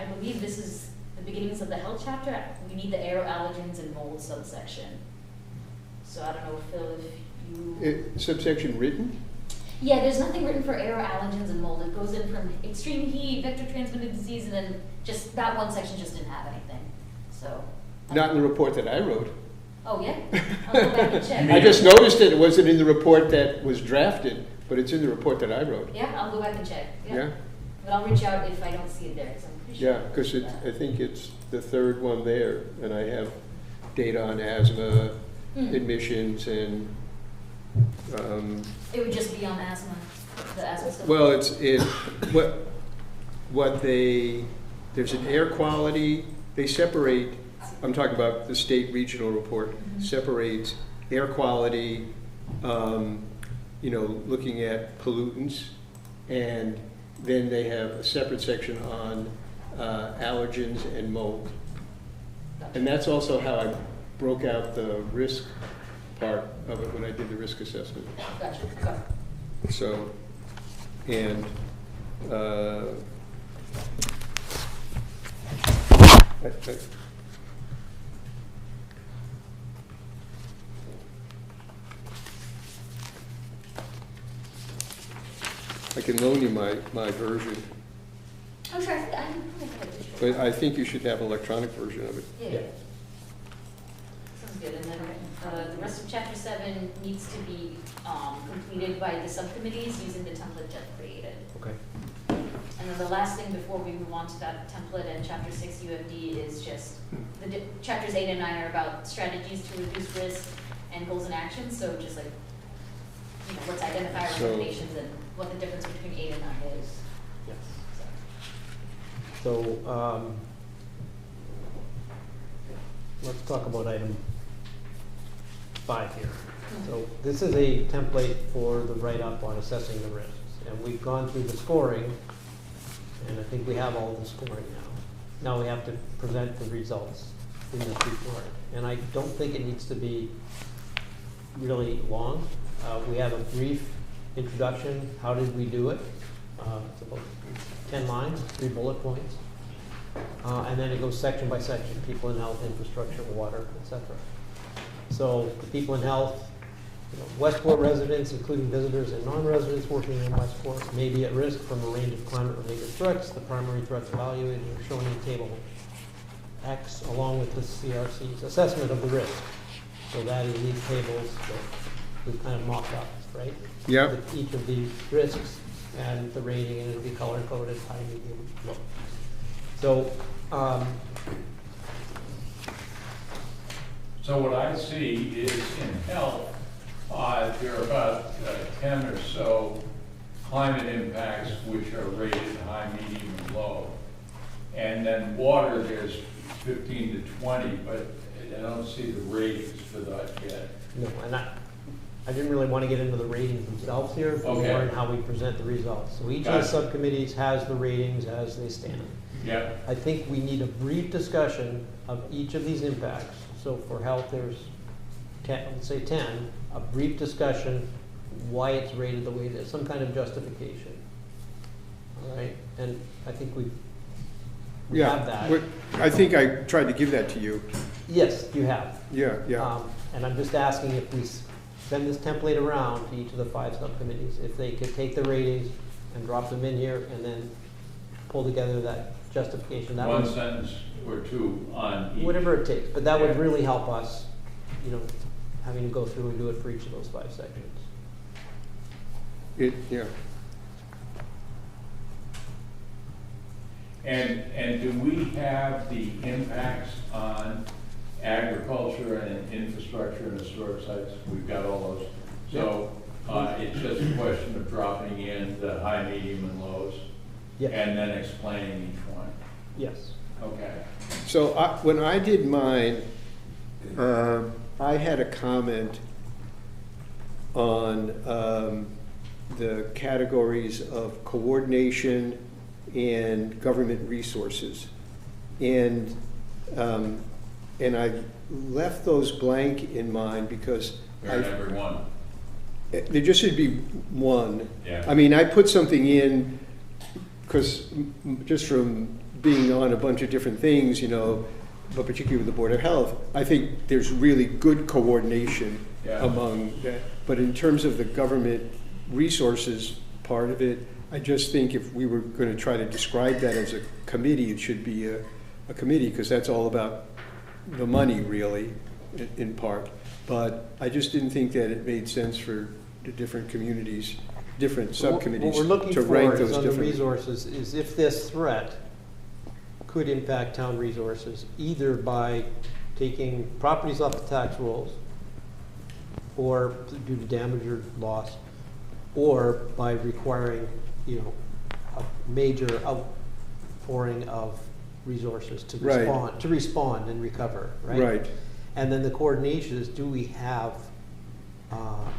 believe this is the beginnings of the health chapter. We need the aeroallergens and mold subsection. So I don't know, Phil, if you. subsection written? Yeah, there's nothing written for aeroallergens and mold. It goes in from extreme heat, vector-transmitted disease, and then just that one section just didn't have anything. So. Not in the report that I wrote. Oh, yeah? I'll go back and check. I just noticed it wasn't in the report that was drafted, but it's in the report that I wrote. Yeah, I'll go back and check. Yeah? But I'll reach out if I don't see it there, because I'm pretty sure. Yeah, because I think it's the third one there, and I have data on asthma, admissions, and, It would just be on asthma, the asthma stuff. well, there's an air quality, they separate, I'm talking about the state regional report, separates air quality, looking at pollutants, and then they have a separate section on allergens, and mold. And that's also how I broke out the risk part of it when I did the risk assessment. Gotcha, okay. So, and I can loan you my version, I'm sure, I can pull it up. but I think you should have an electronic version of it. Yeah. Sounds good, and then, the rest of chapter 7 needs to be, completed by the subcommittees using the template Jeff created. Okay. And then the last thing before we move on to that template and chapter 6 UFD is just, chapters 8 and 9 are about strategies to reduce risk and goals and actions, so just like, you know, let's identify our So- recommendations and what the difference between 8 and 9 is. Yes. So. So, let's talk about item 5 here. So this is a template for the write-up on assessing the risks. And we've gone through the scoring, and I think we have all the scoring now. Now we have to present the results in this report. And I don't think it needs to be really long. We have a brief introduction, how did we do it? It's about 10 lines, 3 bullet points. And then it goes section by section, people in health, infrastructure, water, etc. So the people in health, you know, Westport residents, including visitors and non-residents working in Westport, may be at risk from a range of climate-related threats. The primary threats evaluated are shown in table X, along with the CRC's assessment of the risk. So that is these tables that we kind of mocked up, right? Yep. With each of these risks and the rating, and it'll be color-coded, high, medium, low. So, So what I see is in health, there are about 10 or so climate impacts which are rated high, medium, and low. And then water, there's 15 to 20, but I don't see the ratings for that yet. no, and I didn't really want to get into the ratings themselves here, but Okay. more in how we present the results. So each of the Gotcha. subcommittees has the ratings as they stand. Yeah, I think we need a brief discussion of each of these impacts. So for health, there's 10, let's say 10, a brief discussion why it's rated the way it is, some kind of justification. All right, and I think we have that. But I think I tried to give that to you. Yes, you have. Yeah. And I'm just asking if we send this template around to each of the 5 subcommittees, if they could take the ratings and drop them in here and then pull together that justification. That one would, sentence or two on each. whatever it takes, but that would Yeah. really help us, you know, having to go through and do it for each of those 5 sections. Yeah. And do we have the impacts on agriculture and infrastructure and historic sites? We've got all those. So it's just a question of dropping in the high, medium, and lows, Yes. and then explaining each one. Yes. Okay. So when I did mine, I had a comment on the categories of coordination and government resources. And I left those blank in mine because Or every one. there just should be one. Yeah. I mean, I put something in because just from being on a bunch of different things, you know, but particularly with the Board of Health, I think there's really good coordination Yeah. among that. But in terms of the government resources part of it, I just think if we were going to try to describe that as a committee, it should be a committee, because that's all about the money, really, in part. But I just didn't think that it made sense for the different communities, different subcommittees What we're looking to rank for is those on the different. resources, is if this threat could impact town resources, either by taking properties off the tax rolls, or due to damage or loss, or by requiring, you know, a major outpouring of resources to Right. respond and recover, right? Right. And then the coordination is, do we have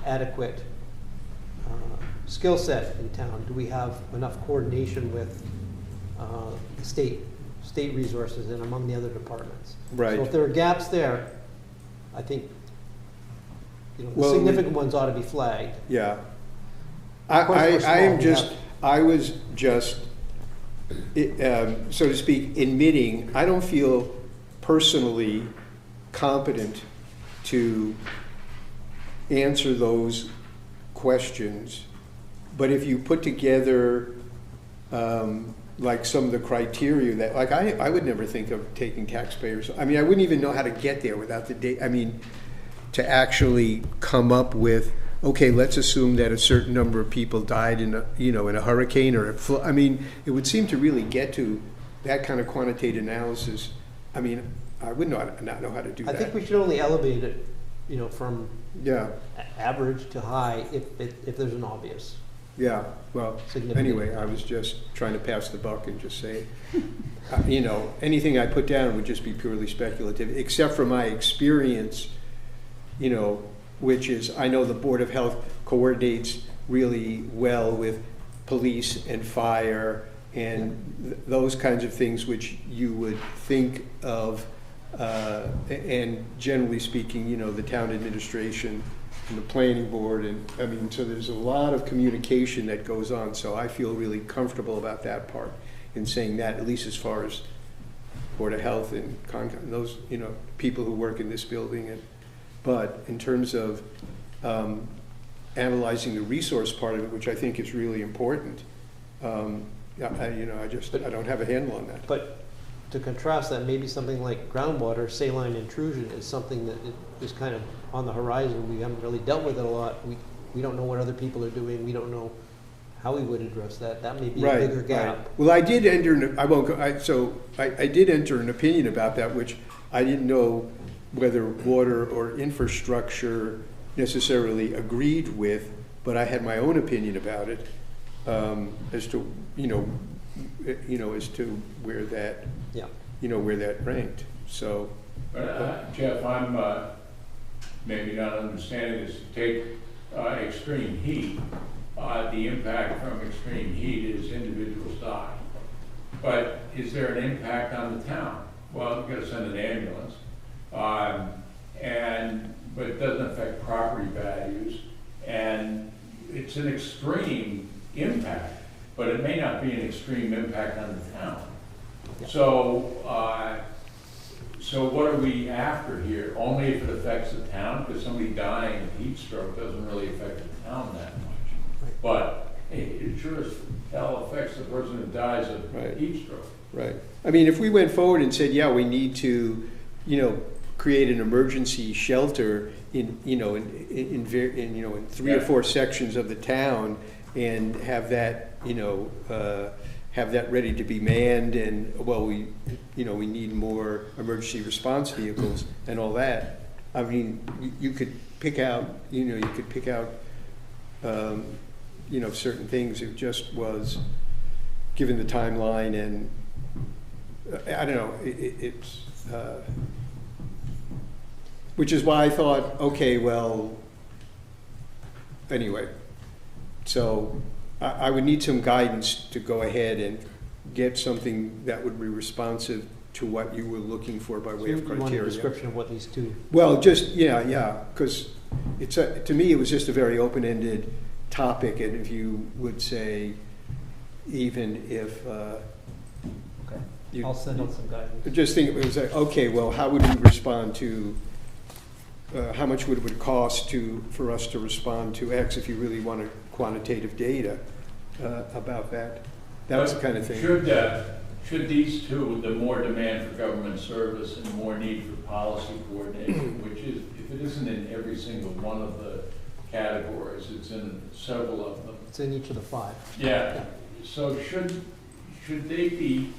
adequate skill set in town? Do we have enough coordination with the state state resources and among the other departments. Right. So if there are gaps there, I think, the Well, significant ones ought to be flagged. Yeah. Of course, we're small, I am we just, have- I was just, so to speak, admitting, I don't feel personally competent to answer those questions. But if you put together, like some of the criteria that, like I would never think of taking taxpayers. I mean, I wouldn't even know how to get there without the data. I mean, to actually come up with, okay, let's assume that a certain number of people died in a, in a hurricane or a flood. I mean, it would seem to really get to that kind of quantitative analysis. I mean, I would not know how to do I that. think we should only elevate it, from Yeah, average to high if there's an obvious. yeah. Well, Significant. anyway, I was just trying to pass the buck and just say, anything I put down would just be purely speculative, except for my experience, which is, I know the Board of Health coordinates really well with police and fire and those kinds of things which you would think of, and generally speaking, the town administration and the planning board, and I mean, so there's a lot of communication that goes on, so I feel really comfortable about that part in saying that, at least as far as Board of Health and Concom, and those, people who work in this building. But in terms of analyzing the resource part of it, which I think is really important, I don't have a handle on that. But to contrast that, maybe something like groundwater saline intrusion is something that is kind of on the horizon. We haven't really dealt with it a lot. We don't know what other people are doing. We don't know how we would address that. That may be a bigger gap. Well, I did enter, I won't go, I did enter an opinion about that, which I didn't know whether water or infrastructure necessarily agreed with, but I had my own opinion about it, as to, as to where that, Yeah. where that ranked, so. Jeff, I'm maybe not understanding this. Take extreme heat. The impact from extreme heat is individuals die. But is there an impact on the town? Well, you've got to send an ambulance. But it doesn't affect property values. And it's an extreme impact, but it may not be an extreme impact on the town. So, so what are we after here? Only if it affects the town? Because somebody dying of heat stroke doesn't really affect the town that much. Right. But it sure as hell affects the person who dies of Right. heat stroke. Right. I mean, if we went forward and said, yeah, we need to, create an emergency shelter in 3 or 4 sections of the town and have that, have that ready to be manned, and we need more emergency response vehicles and all that. I mean, you could pick out, certain things. It just was, given the timeline, and I don't know, it's, which is why I thought, okay, well, anyway, so I would need some guidance to go ahead and get something that would be responsive to what you were looking for by way of You want a criteria. description of what these two. Well, just, yeah, because to me, it was just a very open-ended topic, and if you would say, even if, Okay. you- I'll send out some guidance. just think, it was like, okay, well, how would we respond to, how much would it would cost for us to respond to X if you really wanted quantitative data about that? That was the kind of thing. Should these two, the more demand for government service and more need for policy coordination, which is, if it isn't in every single one of the categories, it's in several of them. It's in each of the 5. Yeah, so should they be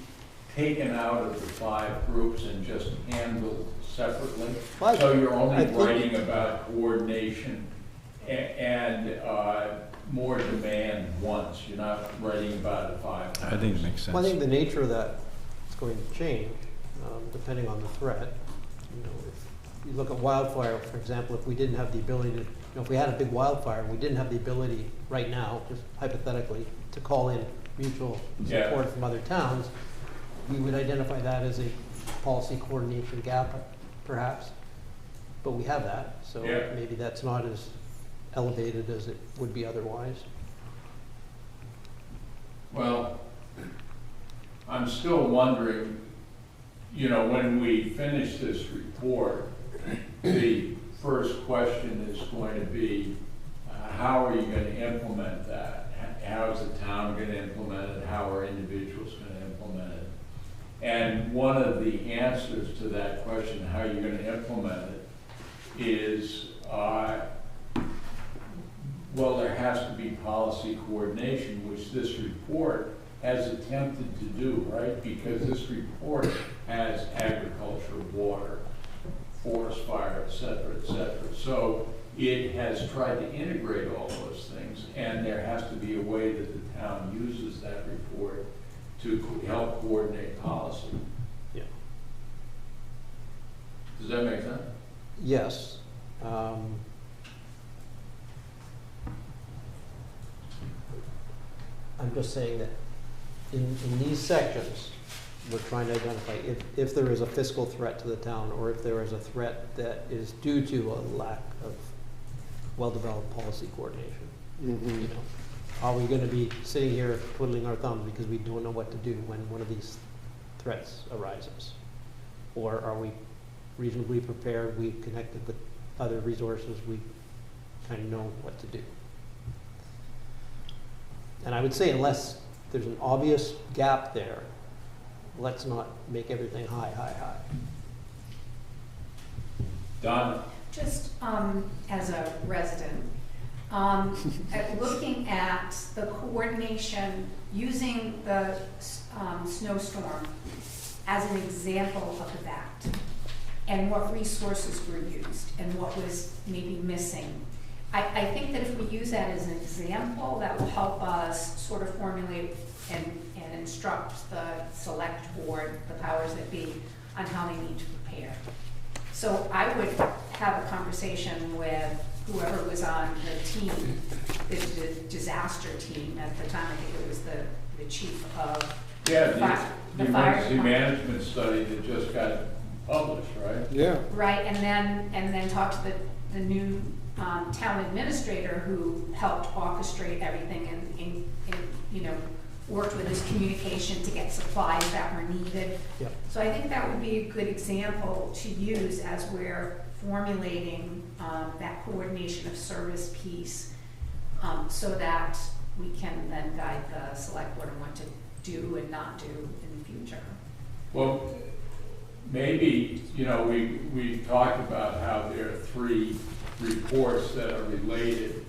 taken out of the 5 groups and just handled separately? Well, So you're I only think- writing about coordination and more demand once, you're not writing about it 5 times. I think it makes sense. Well, I think the nature of that is going to change, depending on the threat. If you look at wildfire, for example, if we didn't have the ability to, if we had a big wildfire, and we didn't have the ability right now, just hypothetically, to call in mutual Yeah. support from other towns, we would identify that as a policy coordination gap, perhaps. But we have that, so Yeah. maybe that's not as elevated as it would be otherwise. Well, I'm still wondering, when we finish this report, the first question is going to be, how are you going to implement that? How is the town going to implement it? How are individuals going to implement it? And one of the answers to that question, how you're going to implement it, is, well, there has to be policy coordination, which this report has attempted to do, right? Because this report has agriculture, water, forest fire, et cetera, et cetera. So it has tried to integrate all those things, and there has to be a way that the town uses that report to help coordinate policy. Yeah. Does that make sense? Yes. I'm just saying that in these sections, we're trying to identify if there is a fiscal threat to the town, or if there is a threat that is due to a lack of well-developed policy coordination. Mhm. You know, are we gonna be sitting here twiddling our thumbs because we don't know what to do when one of these threats arises? Or are we reasonably prepared, we've connected with other resources, we kind of know what to do? And I would say unless there's an obvious gap there, let's not make everything high, high, high. Don? Just as a resident, looking at the coordination, using the snowstorm as an example of that, and what resources were used, and what was maybe missing. I think that if we use that as an example, that will help us sort of formulate and instruct the select board, the powers that be, on how they need to prepare. So I would have a conversation with whoever was on the team, the disaster team at the time. I think it was the chief of Yeah, the the fire emergency department. management study that just got published, right? Yeah. Right, and then talk to the new town administrator who helped orchestrate everything and worked with his communication to get supplies that were needed. Yep. So I think that would be a good example to use as we're formulating that coordination of service piece, so that we can then guide the select board on what to do and not do in the future. Well, maybe, we've talked about how there are 3 reports that are related.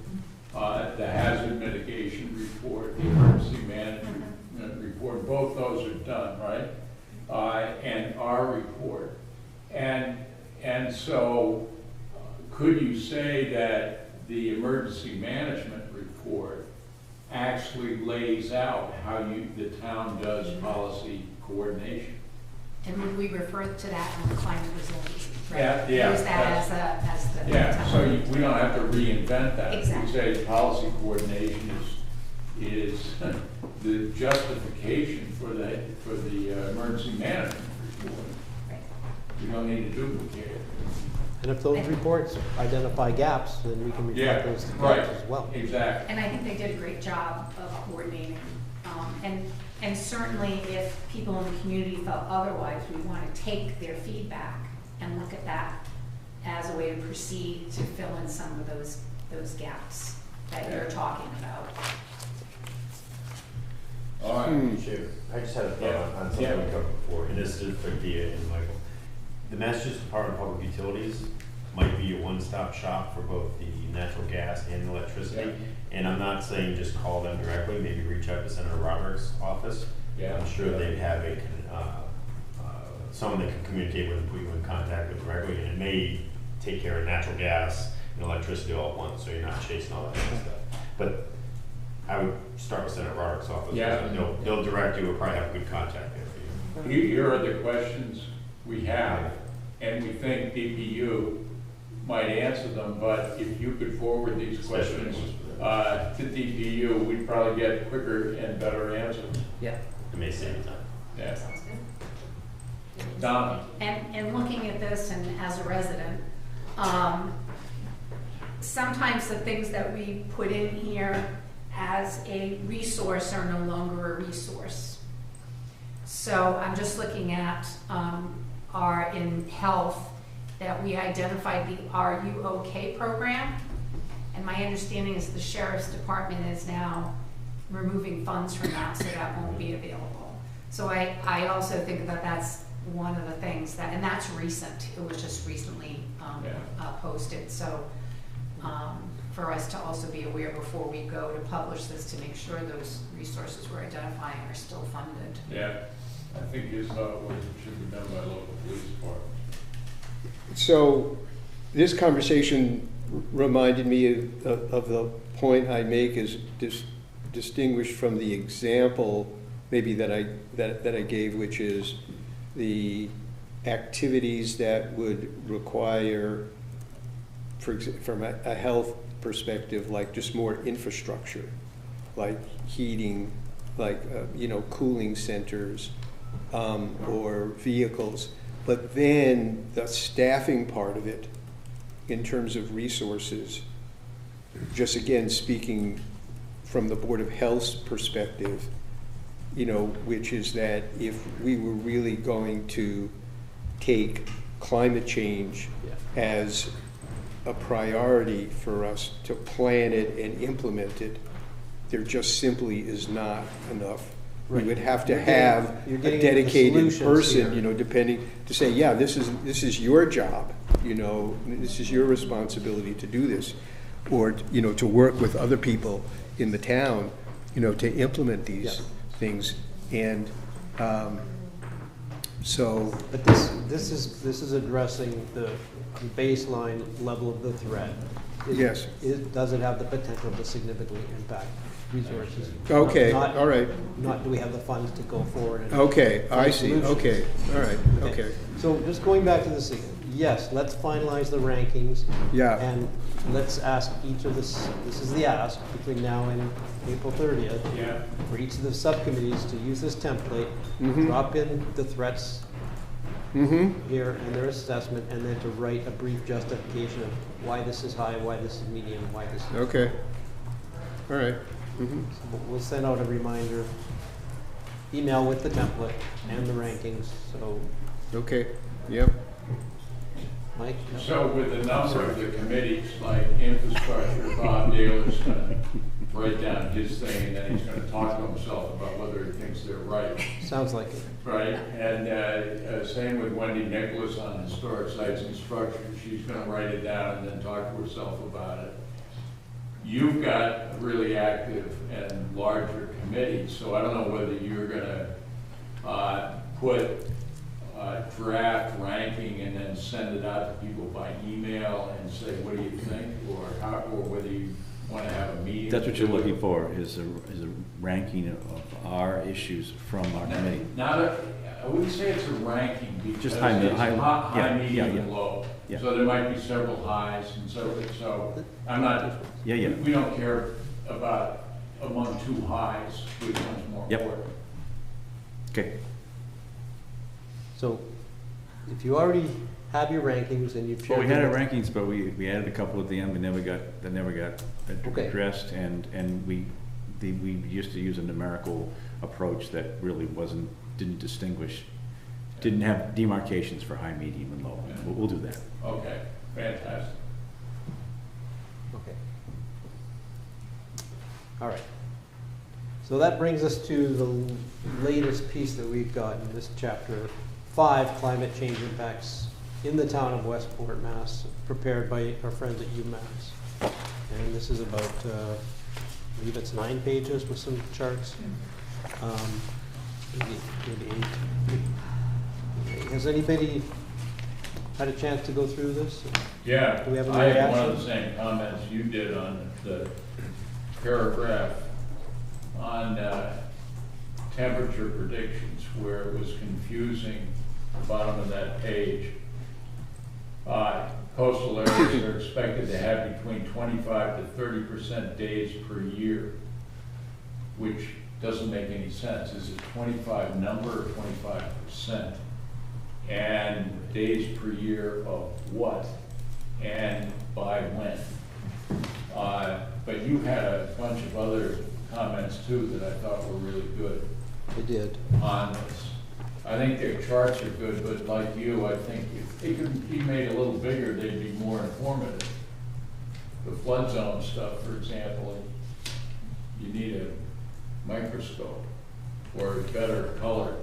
The hazard mitigation report, the emergency management report, both those are done, right? And our report. And so, could you say that the emergency management report actually lays out how the town does policy coordination? And would we refer to that in the climate resiliency? Right? Yeah, Use that as the. Yeah, so we don't have to reinvent that. Exactly. We say policy coordination is the justification for the emergency management report. Right. We don't need to duplicate it. And if those reports identify gaps, then we can Yeah, reflect those right, gaps as well. exactly. And I think they did a great job of coordinating. And certainly if people in the community felt otherwise, we want to take their feedback and look at that as a way to proceed to fill in some of those gaps that you're talking about. All right. Chair, I just had a Yeah. thought on something Yeah. we covered before, and this is for Dia and Michael. The Massachusetts Department of Public Utilities might be a one-stop shop for both the natural gas and electricity. Yeah. And I'm not saying just call them directly, maybe reach out to Senator Roderick's office. Yeah. I'm sure they'd have someone that can communicate with and put you in contact with directly, and it may take care of natural gas and electricity all at once, so you're not chasing all that kind of stuff. But I would start with Senator Roderick's office. Yeah. They'll direct you, or probably have a good contact there for you. Here are the questions we have, and we think DPU might answer them, but if you could forward these questions to DPU, we'd probably get quicker and better answers. Yeah. It may save you time. Yeah. Sounds good. Donna? And looking at this and as a resident, sometimes the things that we put in here as a resource are no longer a resource. So I'm just looking at our in health, that we identified the Are You OK program. And my understanding is the sheriff's department is now removing funds from that, so that won't be available. So I also think that that's one of the things that, and that's recent, it was just recently posted. So for us to also be aware before we go to publish this, to make sure those resources we're identifying are still funded. Yeah, I think you saw it should be done by local police departments. So this conversation reminded me of the point I make is distinguished from the example maybe that I gave, which is the activities that would require, from a health perspective, like just more infrastructure, like heating, like cooling centers, or vehicles. But then the staffing part of it, in terms of resources, just again speaking from the Board of Health's perspective, which is that if we were really going to take climate change as a priority for us to plan it and implement it, there just simply is not enough. Right. We would have to You're have getting a into the dedicated solutions person, here. depending, to say, yeah, this is your job, this is your responsibility to do this, or to work with other people in the town, to implement these things. And so, But this is addressing the baseline level of the threat. Yes. Does it have the potential to significantly impact resources? okay, Not- all right, Not do we have the funds to go forward and. okay, I find see, solutions. okay, all right, okay, So just going back to this, yes, let's finalize the rankings. yeah, And let's ask each of this is the ask between now and April 30th. Yeah. For each of the subcommittees to use this template, Mhm. drop in the threats mm-hmm, here and their assessment, and then to write a brief justification of why this is high, why this is medium, why this is. okay, all right, mm-hmm, We'll send out a reminder email with the template and the rankings, so, okay, yep, Mike? So with a number of the committees, like infrastructure, Bob Daly's gonna write down his thing, and then he's gonna talk to himself about whether he thinks they're right, Sounds like it. right? And same with Wendy Nicholas on historic sites and structures, she's gonna write it down and then talk to herself about it. You've got a really active and larger committee, so I don't know whether you're gonna put draft ranking and then send it out to people by email and say, what do you think? Or whether you want to have a meeting. That's what you're looking for, is a ranking of our issues from our committee. I wouldn't say it's a ranking because Just it's high, high, medium, yeah. and low. Yeah. So there might be several highs, and so I'm not, Yeah. we don't care about among two highs, which one's more Yep. important. Okay, So if you already have your rankings and you've shared. well, we had them our with- rankings, but we added a couple at the end, that never got Okay. addressed, and we used to use a numerical approach that really didn't distinguish, didn't have demarcations for high, medium, and low. Yeah. We'll do that. Okay, fantastic. Okay. All right. So that brings us to the latest piece that we've got in this chapter 5, climate change impacts in the town of Westport, Mass, prepared by our friends at UMass. And this is about, I believe it's 9 pages with some charts. Maybe 8. Has anybody had a chance to go through this? Yeah, Do we have any I had one of reactions? the same comments you did on the paragraph on temperature predictions, where it was confusing, the bottom of that page. Coastal areas are expected to have between 25 to 30% days per year, which doesn't make any sense. Is it 25 number or 25%? And days per year of what? And by when? But you had a bunch of other comments too that I thought were really good They did. on this. I think their charts are good, but like you, I think if they could be made a little bigger, they'd be more informative. The flood zone stuff, for example, you need a microscope or a better color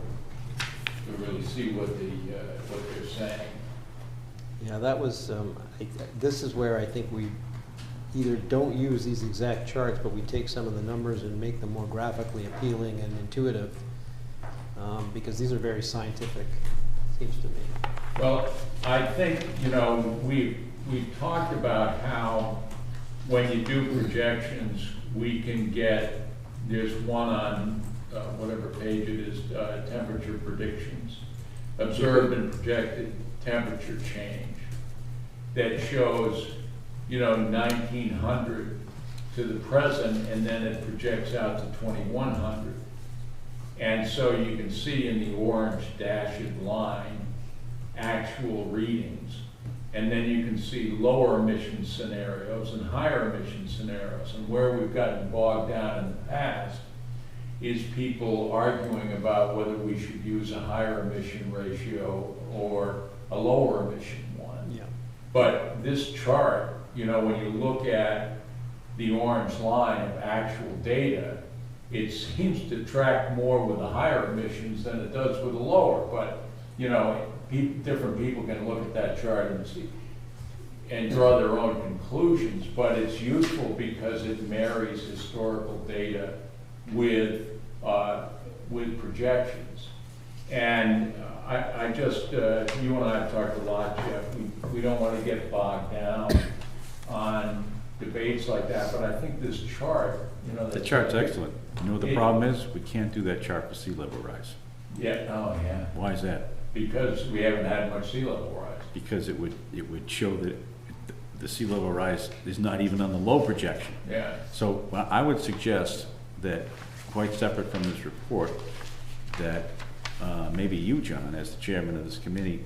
to really see what they're saying. Yeah, that was, this is where I think we either don't use these exact charts, but we take some of the numbers and make them more graphically appealing and intuitive, because these are very scientific, seems to me. Well, I think, we've talked about how when you do projections, we can get, there's one on whatever page it is, temperature predictions, observed and projected temperature change, that shows, 1900 to the present, and then it projects out to 2100. And so you can see in the orange dashed line actual readings. And then you can see lower emission scenarios and higher emission scenarios. And where we've gotten bogged down in the past is people arguing about whether we should use a higher emission ratio or a lower emission one. Yeah. But this chart, when you look at the orange line of actual data, it seems to track more with the higher emissions than it does with the lower. But, different people can look at that chart and see and draw their own conclusions. But it's useful because it marries historical data with projections. And I just, you and I have talked a lot, Jeff. We don't want to get bogged down on debates like that, but I think this chart, The chart's excellent. You know what the problem is? We can't do that chart for sea level rise. Yeah, oh yeah, Why is that? because we haven't had much sea level rise. Because it would show that the sea level rise is not even on the low projection. Yeah, So I would suggest that, quite separate from this report, that maybe you, John, as the chairman of this committee,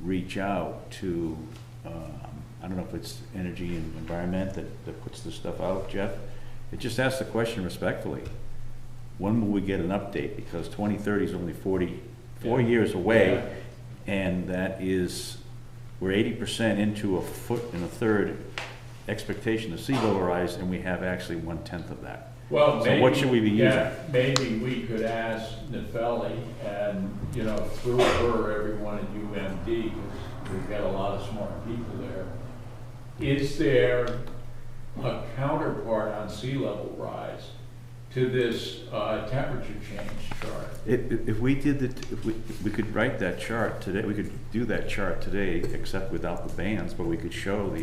reach out to, I don't know if it's Energy and Environment that puts this stuff out, Jeff. It just asks the question respectfully, when will we get an update? Because 2030 is only 44 years away, and that is, we're 80% into a foot and a third expectation of sea level rise, and we have actually 1/10 of that. well, So maybe. what should we be Yeah, maybe we could ask Nefelli and, through her, everyone at UMD, because we've got a lot of smart people there. Is there a counterpart on sea level rise to this temperature change chart? If we did if we could write that chart today, we could do that chart today, except without the bands, but we could show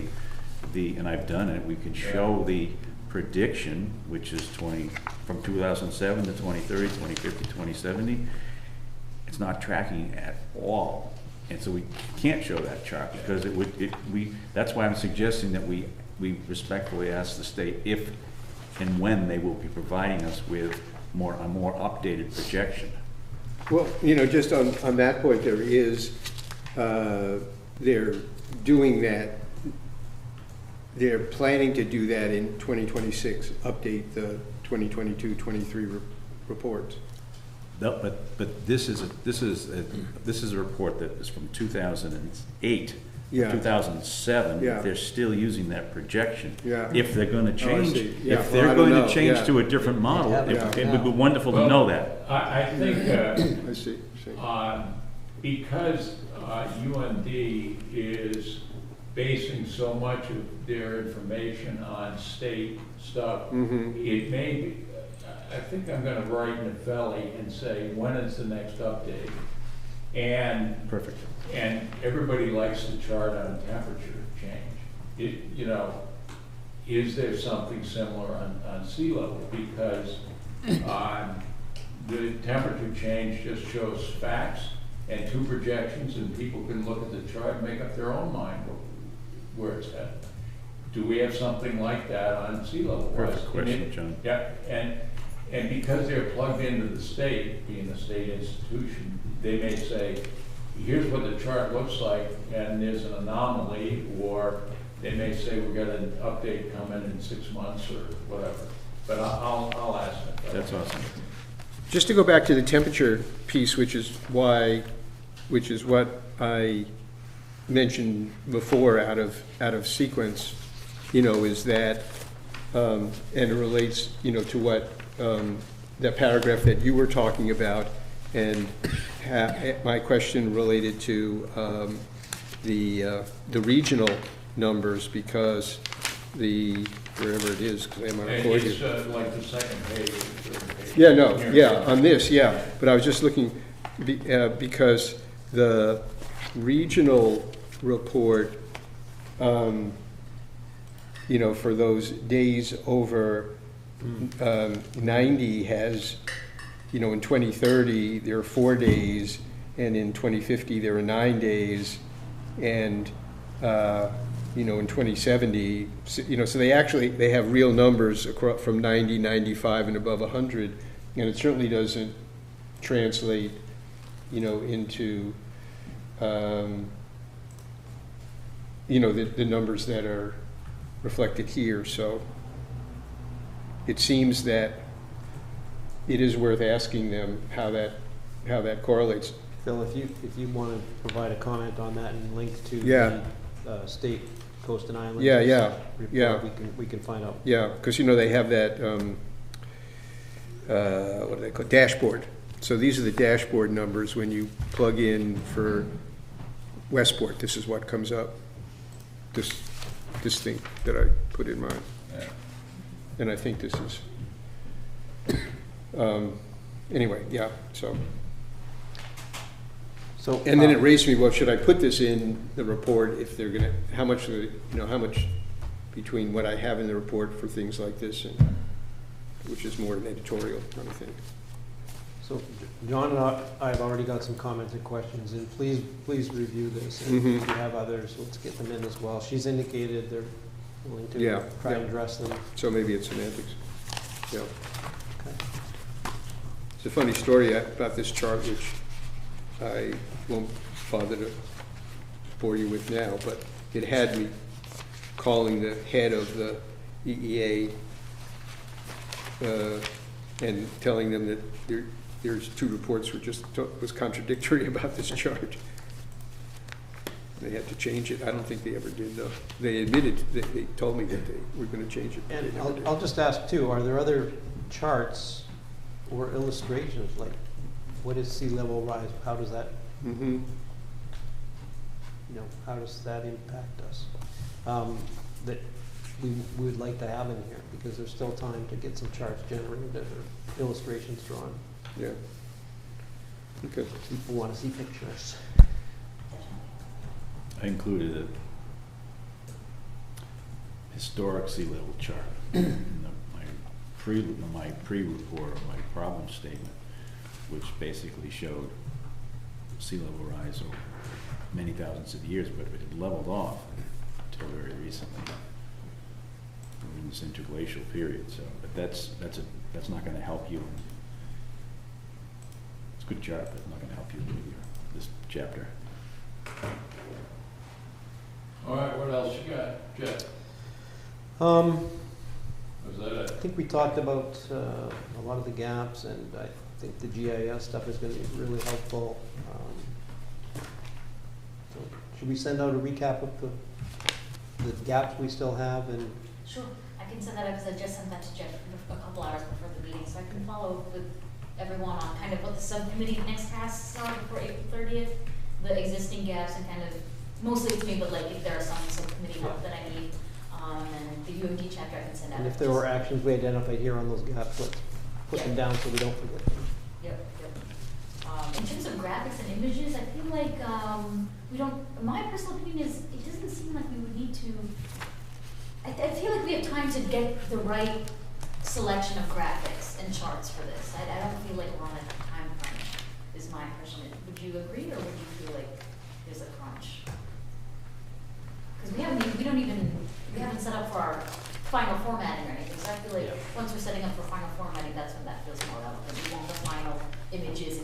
and I've done it, we could show the prediction, which is from 2007 to 2030, 2050, 2070. It's not tracking at all. And so we can't show that chart because that's why I'm suggesting that we respectfully ask the state if and when they will be providing us with a more updated projection. Well, just on that point, there is, they're doing that, they're planning to do that in 2026, update the 2022-23 reports. No, but this is a report that is from 2008, Yeah. 2007. Yeah. They're still using that projection. Yeah. If they're going to change, see. Yeah. if Well, they're I going don't to know. change Yeah. to a different model, Yeah. it would be wonderful to know that. I think I see. because UMD is basing so much of their information on state stuff, it may be, I think I'm gonna write Nefelli and say, when is the next update? And Perfect. And everybody likes the chart on temperature change. Is there something similar on sea level? Because the temperature change just shows facts and two projections, and people can look at the chart and make up their own mind where it's at. Do we have something like that on sea level rise? Perfect question, John. Yeah, and And because they're plugged into the state, being a state institution, they may say, here's what the chart looks like, and there's an anomaly, or they may say, we've got an update coming in 6 months or whatever. But I'll ask them. That's awesome. Just to go back to the temperature piece, which is what I mentioned before out of sequence, is that, and it relates, to what, that paragraph that you were talking about, and my question related to the regional numbers, because wherever it is, because I have my report here. It's like the second page or third page. Yeah, no, yeah, on this, yeah, but I was just looking, because the regional report, for those days over 90 has, in 2030, there are 4 days, and in 2050, there are 9 days, and, in 2070, so they have real numbers from 90, 95, and above 100, and it certainly doesn't translate, into, the numbers that are reflected here. So it seems that it is worth asking them how that correlates. Phil, if you want to provide a comment on that and link to Yeah. the state coast and islands Yeah, report, yeah. we can find out. Yeah, because they have that, what do they call it? Dashboard. So these are the dashboard numbers when you plug in for Westport. This is what comes up. This thing that I put in mine. Yeah. And I think this is, anyway, yeah, so. So, And then it raised me, well, should I put this in the report if they're gonna, how much between what I have in the report for things like this, and which is more an editorial kind of thing. So John and I have already got some comments and questions, and please review this. And Mhm. if you have others, let's get them in as well. She's indicated they're willing to Yeah, try yeah. and address them. So maybe it's semantics. Yeah. Okay. It's a funny story about this chart, which I won't bother to bore you with now, but it had me calling the head of the EEA and telling them that there's 2 reports was contradictory about this chart. They had to change it. I don't think they ever did, though. They admitted, they told me that they were going to change it. but they And never did. I'll just ask too, are there other charts or illustrations, like what is sea level rise? How does that, Mhm. how does that impact us? That we would like to have in here, because there's still time to get some charts generated or illustrations drawn. Yeah. Okay. People want to see pictures. I included a historic sea level chart in my pre-report, or my problem statement, which basically showed sea level rise over many thousands of years, but it had leveled off until very recently, in this interglacial period. So, but that's not going to help you. It's a good chart, but it's not going to help you with this chapter. All right, what else you got, Jeff? Was that I it? think we talked about a lot of the gaps, and I think the GIS stuff is going to be really helpful. So should we send out a recap of the gaps we still have? And Sure, I can send that out, because I just sent that to Jeff a couple hours before the meeting, so I can follow up with everyone on kind of what the subcommittee next tasks are before April 30th, the existing gaps, and kind of, mostly it's me, but like if there are some subcommittee help that I need, and the UMD chapter I can send out. if there were actions we identified here on those gaps, let's put them down so we don't forget them. Yep. In terms of graphics and images, I feel like we don't, my personal opinion is, it doesn't seem like we would need to, I feel like we have time to get the right selection of graphics and charts for this. I don't feel like we're on a time crunch, is my impression. Would you agree, or would you feel like there's a crunch? Because we haven't set up for our final formatting or anything, so I feel like once we're setting up for final formatting, that's when that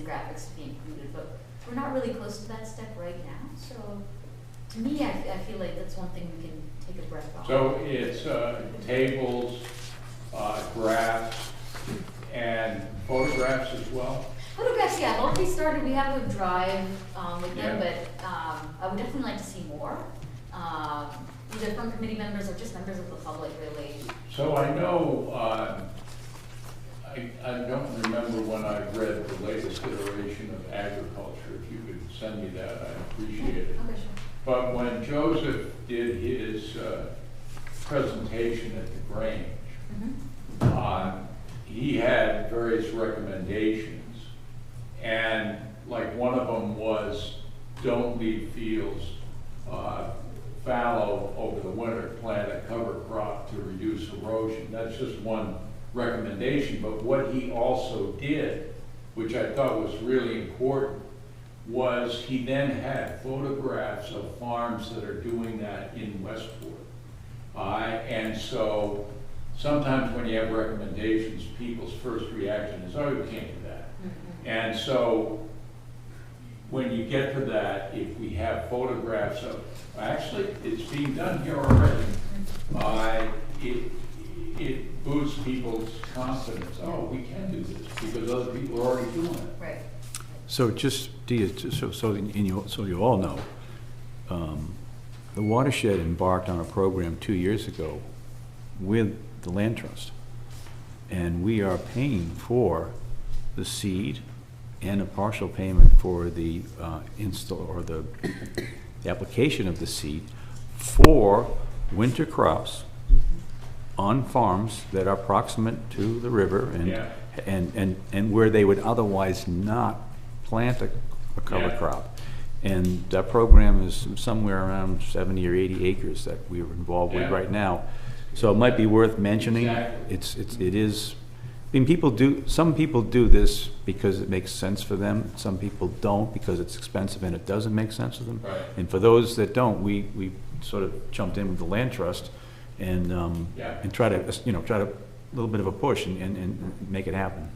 and graphics to be included, but we're not really close to that step right now, so to me, I feel like that's one thing we can take a breath on. So it's tables, graphs, and photographs as well? Photographs, yeah, I've already started, we have a drive with them, Yeah. but I would definitely like to see more. Either from committee members or just members of the public, really. So I know, I don't remember when I read the latest iteration of agriculture. If you could send me that, I'd appreciate it. Okay, sure. But when Joseph did his presentation at the Grange, he had various recommendations. And like one of them was, don't leave fields fallow over the winter, plant a cover crop to reduce erosion. That's just one recommendation, but what he also did, which I thought was really important, was he then had photographs of farms that are doing that in Westport. And so sometimes when you have recommendations, people's first reaction is, oh, you can't do that. And so when you get to that, if we have photographs of, actually, it's being done here already, it boosts people's confidence. Oh, we can do this because other people are already doing it. Right. So just, so you all know, the watershed embarked on a program 2 years ago with the Land Trust. And we are paying for the seed and a partial payment for the the application of the seed for winter crops on farms that are proximate to the river and Yeah. and where they would otherwise not plant a cover Yeah. crop. And that program is somewhere around 70 or 80 acres that we are involved with Yeah. right now. So it might be worth mentioning. Exactly. It is, I mean, some people do this because it makes sense for them. Some people don't because it's expensive and it doesn't make sense for them. Right. And for those that don't, we sort of jumped in with the Land Trust and Yeah. and try to a little bit of a push and make it happen.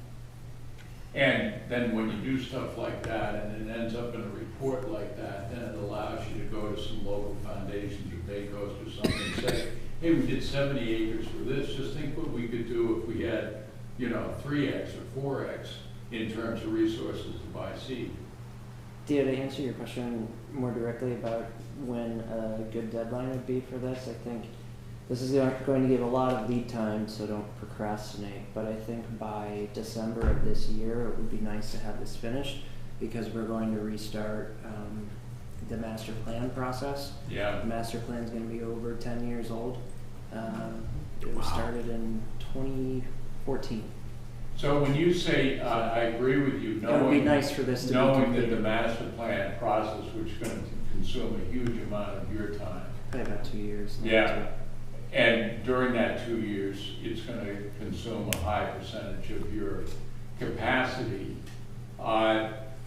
And then when you do stuff like that and it ends up in a report like that, then it allows you to go to some local foundations or Pecos or something and say, hey, we did 70 acres for this, just think what we could do if we had, 3X or 4X in terms of resources to buy seed. Theo, to answer your question more directly about when a good deadline would be for this, I think this is going to give a lot of lead time, so don't procrastinate. But I think by December of this year, it would be nice to have this finished because we're going to restart the master plan process. Yeah. The master plan is going to be over 10 years old. It was started in 2014. So when you say, I agree with you, It would be nice for this to be knowing that completed. the master plan process, which is going to consume a huge amount of your time. Probably about 2 years. now, Yeah. too. And during that 2 years, it's going to consume a high percentage of your capacity.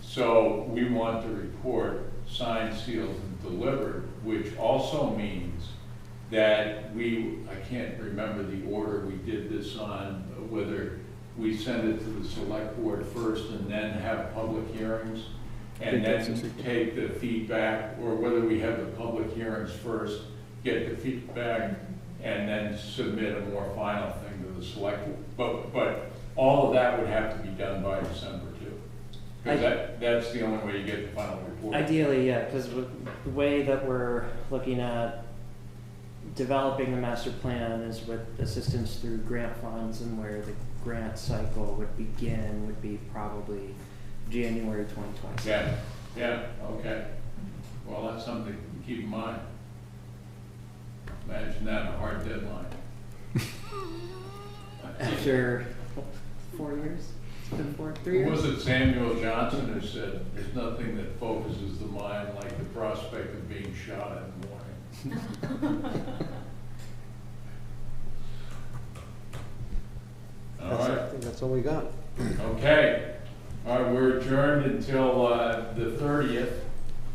So we want the report signed, sealed, and delivered, which also means that I can't remember the order we did this on, whether we send it to the select board first and then have public hearings, and then take the feedback, or whether we have the public hearings first, get the feedback, and then submit a more final thing to the select board. But all of that would have to be done by December too. Because that's the only way you get the final report. Ideally, yeah, because the way that we're looking at developing the master plan is with assistance through grant funds, and where the grant cycle would begin would be probably January 2026. Yeah, okay. Well, that's something to keep in mind. Imagine that, a hard deadline. After 4 years? It's been 3 years? Was it Samuel Johnson who said, there's nothing that focuses the mind like the prospect of being shot in the morning? All I right, think that's all we got. okay. All right, we're adjourned until the 30th.